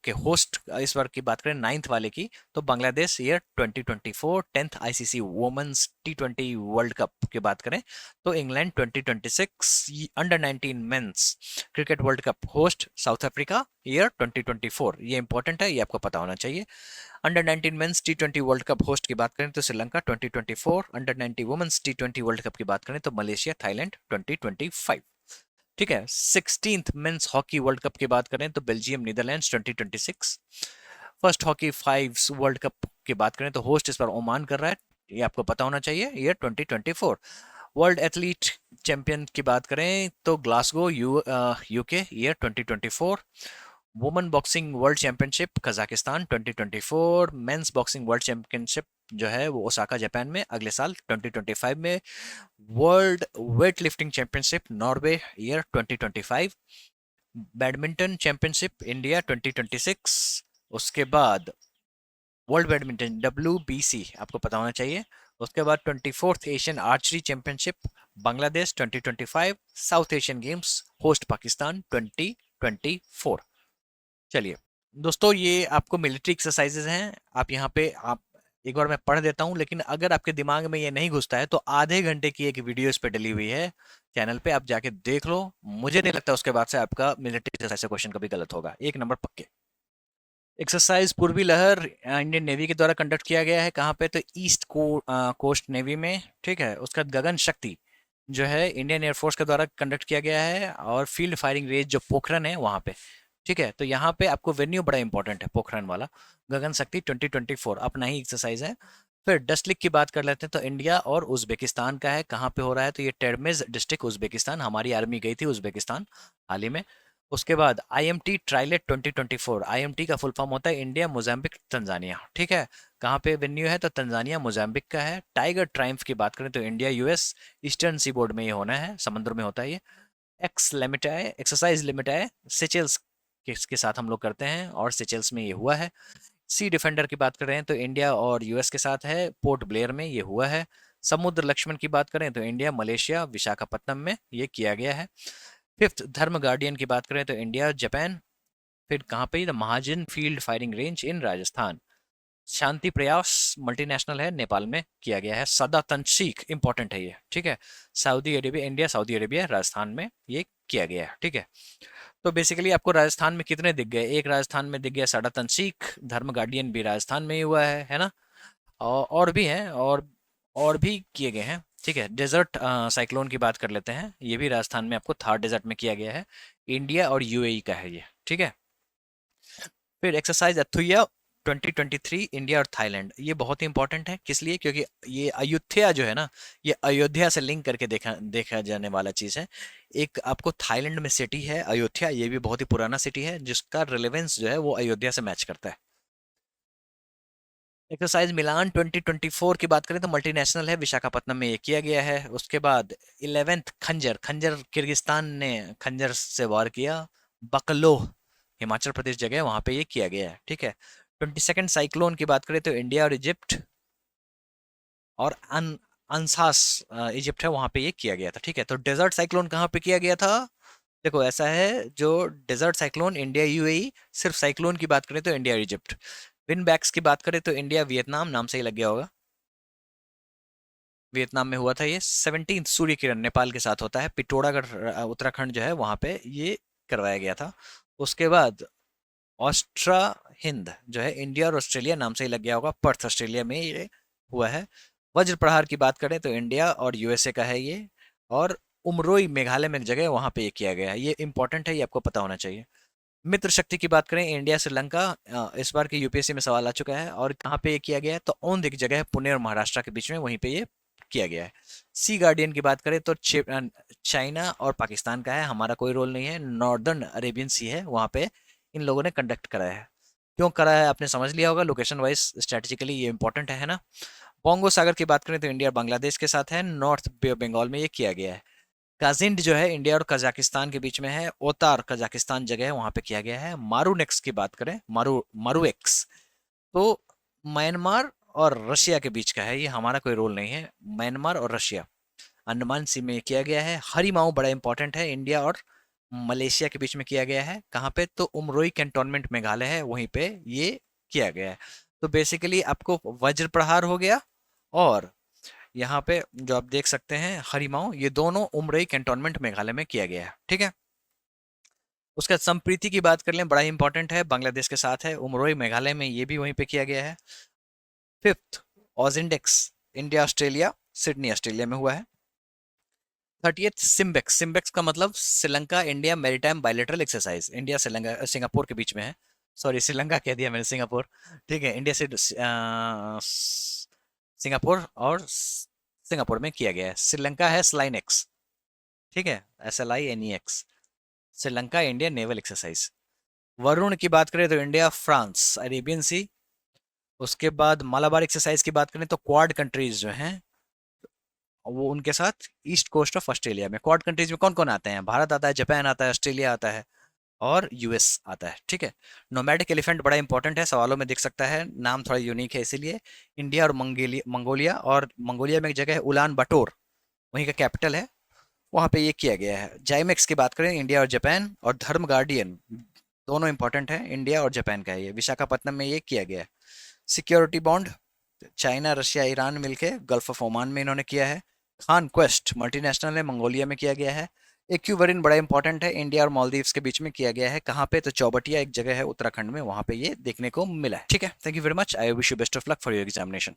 के होस्ट इस बार की बात करें 9th वाले की तो Bangladesh year 2024। 10th ICC women's T20 world cup की बात करें तो England 2026। Under 19 men's cricket world cup host South Africa year 2024। ये इंपॉर्टेंट है, ये आपको पता होना चाहिए। Under 19 mains T20 world cup host की बात करें तो Sri Lanka 2024। Under 19 women's T20 world cup की बात करें तो मलेशिया थाईलैंड 2025, ठीक है। 16th men's hockey world cup की बात करें तो Belgium Netherlands 2026। First hockey fives world cup की बात करें तो होस्ट इस बार ओमान कर रहा है, ये आपको पता होना चाहिए, ईयर 2024। वर्ल्ड एथलीट चैंपियन की बात करें तो Glasgow UK year 2024। Women boxing world championship Kazakhstan 2024। Men's boxing world championship जो है वो ओसाका जापान में अगले साल 2025 में। World weight lifting championship Norway year 2025। Badminton championship India 2026। उसके बाद वर्ल्ड बैडमिंटन WBC आपको पता होना चाहिए। उसके बाद 24th Asian archery championship Bangladesh 2025। South Asian games host Pakistan 2024। चलिए दोस्तों, ये आपको मिलिट्री एक्सरसाइजेज हैं। आप यहाँ पे आप एक बार मैं पढ़ देता हूँ, लेकिन अगर आपके दिमाग में ये नहीं घुसता है तो आधे घंटे की एक वीडियो इस पे डली हुई है चैनल पे, आप जाके देख लो। मुझे नहीं लगता उसके बाद से आपका मिलिट्री एक्सरसाइज से क्वेश्चन कभी गलत होगा, 1 नंबर पक्के। एक्सरसाइज पूर्वी लहर इंडियन नेवी के द्वारा कंडक्ट किया गया है, कहाँ पे, तो कोस्ट नेवी में, ठीक है। उसका गगन शक्ति जो है इंडियन एयरफोर्स के द्वारा कंडक्ट किया गया है, और फील्ड फायरिंग रेंज जो पोखरन है वहाँ पे, ठीक है। तो यहाँ पे आपको वेन्यू बड़ा इंपॉर्टेंट है, पोखरन वाला। गगन शक्ति 2024 अपना ही एक्सरसाइज है। फिर डस्टलिक की बात कर लेते हैं तो इंडिया और उज्बेकिस्तान का है, कहाँ पे हो रहा है, तो ये टेरमेज डिस्ट्रिक्ट उज्बेकिस्तान। हमारी आर्मी गई थी उज्बेकिस्तान हाल ही में। उसके बाद IMT ट्राइलेट 2024। IMT का फुल फॉर्म होता है इंडिया मोजाम्बिक तंजानिया, ठीक है। कहाँ पे वेन्यू है, तो तंजानिया मोजाम्बिक का है। टाइगर ट्रायम्फ की बात करें तो India US eastern seaboard में ये होना है, समुद्र में होता है ये। एक्स लिमिट है, एक्सरसाइज लिमिट है, सिचेल्स के साथ हम लोग करते हैं और सिचेल्स में ये हुआ है। सी डिफेंडर की बात करें तो इंडिया और US के साथ है, पोर्ट ब्लेयर में ये हुआ है। समुद्र लक्ष्मण की बात करें तो इंडिया मलेशिया विशाखापत्तनम में ये किया गया है। फिफ्थ धर्म गार्डियन की बात करें तो इंडिया जापान। फिर कहाँ पे, the Mahajan field firing range in Rajasthan. Shanti Prayas multinational है, नेपाल में किया गया है। सदा तंशीक इंपॉर्टेंट है ये, ठीक है। Saudi Arabia India, Saudi Arabia Rajasthan में ये किया गया है, ठीक है। तो बेसिकली आपको राजस्थान में कितने दिख गए, एक राजस्थान में दिख गया सदा तंशीक, धर्म गार्डियन भी राजस्थान में ही हुआ है ना। और भी हैं, और भी किए गए हैं, ठीक है। डेजर्ट साइक्लोन की बात कर लेते हैं, ये भी राजस्थान में आपको थार डेजर्ट में किया गया है। इंडिया और UAE का है ये, ठीक है। फिर एक्सरसाइज अथुया 2023 इंडिया और थाईलैंड, ये बहुत ही इंपॉर्टेंट है। किस लिए? क्योंकि ये अयोध्या जो है ना, ये अयोध्या से लिंक करके देखा देखा जाने वाला चीज है। एक आपको थाईलैंड में सिटी है अयोध्या, ये भी बहुत ही पुराना सिटी है जिसका रिलेवेंस जो है वो अयोध्या से मैच करता है। एक्सरसाइज मिलान 2024 की बात करें तो मल्टीनेशनल है, विशाखापट्टनम में ये किया गया है। उसके बाद 11th खंजर, खंजर किर्गिस्तान ने खंजर से वार किया। बकलो हिमाचल प्रदेश जगह है, वहां पे ये किया गया है, ठीक है। 22nd साइक्लोन की बात करें तो इंडिया और इजिप्ट और अनसास इजिप्ट है, वहां पे ये किया गया था, ठीक है। तो डेजर्ट साइक्लोन कहाँ पे किया गया था? देखो ऐसा है, जो डेजर्ट साइक्लोन इंडिया यूएई, सिर्फ साइक्लोन की बात करें तो इंडिया और इजिप्ट। विन बैक्स की बात करें तो इंडिया वियतनाम, नाम से ही लग गया होगा, वियतनाम में हुआ था ये। 17th सूर्य किरण नेपाल के साथ होता है, पिथौरागढ़ उत्तराखंड जो है वहां पे ये करवाया गया था। उसके बाद ऑस्ट्रा हिंद जो है इंडिया और ऑस्ट्रेलिया, नाम से ही लग गया होगा, पर्थ ऑस्ट्रेलिया में ये हुआ है। वज्र प्रहार की बात करें तो इंडिया और यूएसए का है ये। और उमरोई मेघालय में एक जगह है, वहां पे ये किया गया है, ये इंपॉर्टेंट है, ये आपको पता होना चाहिए। मित्र शक्ति की बात करें इंडिया श्रीलंका, इस बार के यूपीएससी में सवाल आ चुका है। और कहाँ पे ये किया गया है? तो औंध एक जगह है पुणे और महाराष्ट्र के बीच में, वहीं पे ये किया गया है। सी गार्डियन की बात करें तो चाइना और पाकिस्तान का है, हमारा कोई रोल नहीं है। नॉर्दर्न अरेबियन सी है, वहाँ पे इन लोगों ने कंडक्ट कराया है। क्यों करा है आपने समझ लिया होगा, लोकेशन वाइज स्ट्रेटेजिकली ये इंपॉर्टेंट है ना। बोंगो सागर की बात करें तो इंडिया और बांग्लादेश के साथ है, नॉर्थ बे ऑफ बंगाल में ये किया गया है। काजिंड जो है इंडिया और कजाकिस्तान के बीच में है, ओतार कजाकिस्तान जगह है, वहां पे किया गया है। मारूनेक्स की बात करें, मारूएक्स, तो म्यांमार और रशिया के बीच का है, ये हमारा कोई रोल नहीं है। म्यांमार और रशिया, अंडमान सी में किया गया है। हरिमाऊ बड़ा इंपॉर्टेंट है, इंडिया और मलेशिया के बीच में किया गया है। कहाँ पे? तो उमरोई कैंटोनमेंट मेघालय है, वहीं पे ये किया गया है। तो बेसिकली आपको वज्र प्रहार हो गया, और यहाँ पे जो आप देख सकते हैं हरिमाऊ, ये दोनों उमरई कैंटोनमेंट मेघालय में किया गया है, ठीक है। उसका संप्रीति की बात कर लें, बड़ा इंपॉर्टेंट है, बांग्लादेश के साथ है, उमरोई मेघालय में, ये भी वहीं पे किया गया है। 5th AUSINDEX India Australia, Sydney Australia में हुआ है। 30th सिम्बेक्स, सिम्बेक्स का मतलब Sri Lanka India maritime bilateral exercise, India Sri Lanka Singapore के बीच में है। सॉरी, श्रीलंका कह दिया मैंने, सिंगापुर, ठीक है। इंडिया से सिंगापुर और सिंगापुर में किया गया है। श्रीलंका है स्लाइनेक्स, ठीक है, SLINEX, Sri Lanka India naval exercise. Varun की बात करें तो इंडिया फ्रांस अरेबियन सी। उसके बाद मालाबार एक्सरसाइज की बात करें तो क्वाड कंट्रीज जो हैं वो उनके साथ ईस्ट कोस्ट ऑफ ऑस्ट्रेलिया में। क्वाड कंट्रीज में कौन कौन आते हैं? भारत आता है, जापान आता है, ऑस्ट्रेलिया आता है और यूएस आता है, ठीक है। नोमैडिक एलिफेंट बड़ा इंपॉर्टेंट है, सवालों में दिख सकता है, नाम थोड़ा यूनिक है इसीलिए। इंडिया और मंगोलिया, और मंगोलिया में एक जगह है उलान बटोर, वहीं का कैपिटल है, वहां पे ये किया गया है। जाइमेक्स की बात करें इंडिया और जापान, और धर्म गार्डियन दोनों इंपॉर्टेंट है, इंडिया और जापान का है ये, विशाखापट्टनम में ये किया गया है। Security bond China Russia Iran मिलके गल्फ ऑफ ओमान में इन्होंने किया है। खान क्वेस्ट मल्टीनेशनल है, मंगोलिया में किया गया है। एक्यूवरिन बड़ा इंपॉर्टेंट है, इंडिया और मालदीव्स के बीच में किया गया है। कहाँ पे? तो चौबटिया एक जगह है उत्तराखंड में, वहां पे ये देखने को मिला है, ठीक है। Thank you very much, I wish you best of luck for your examination.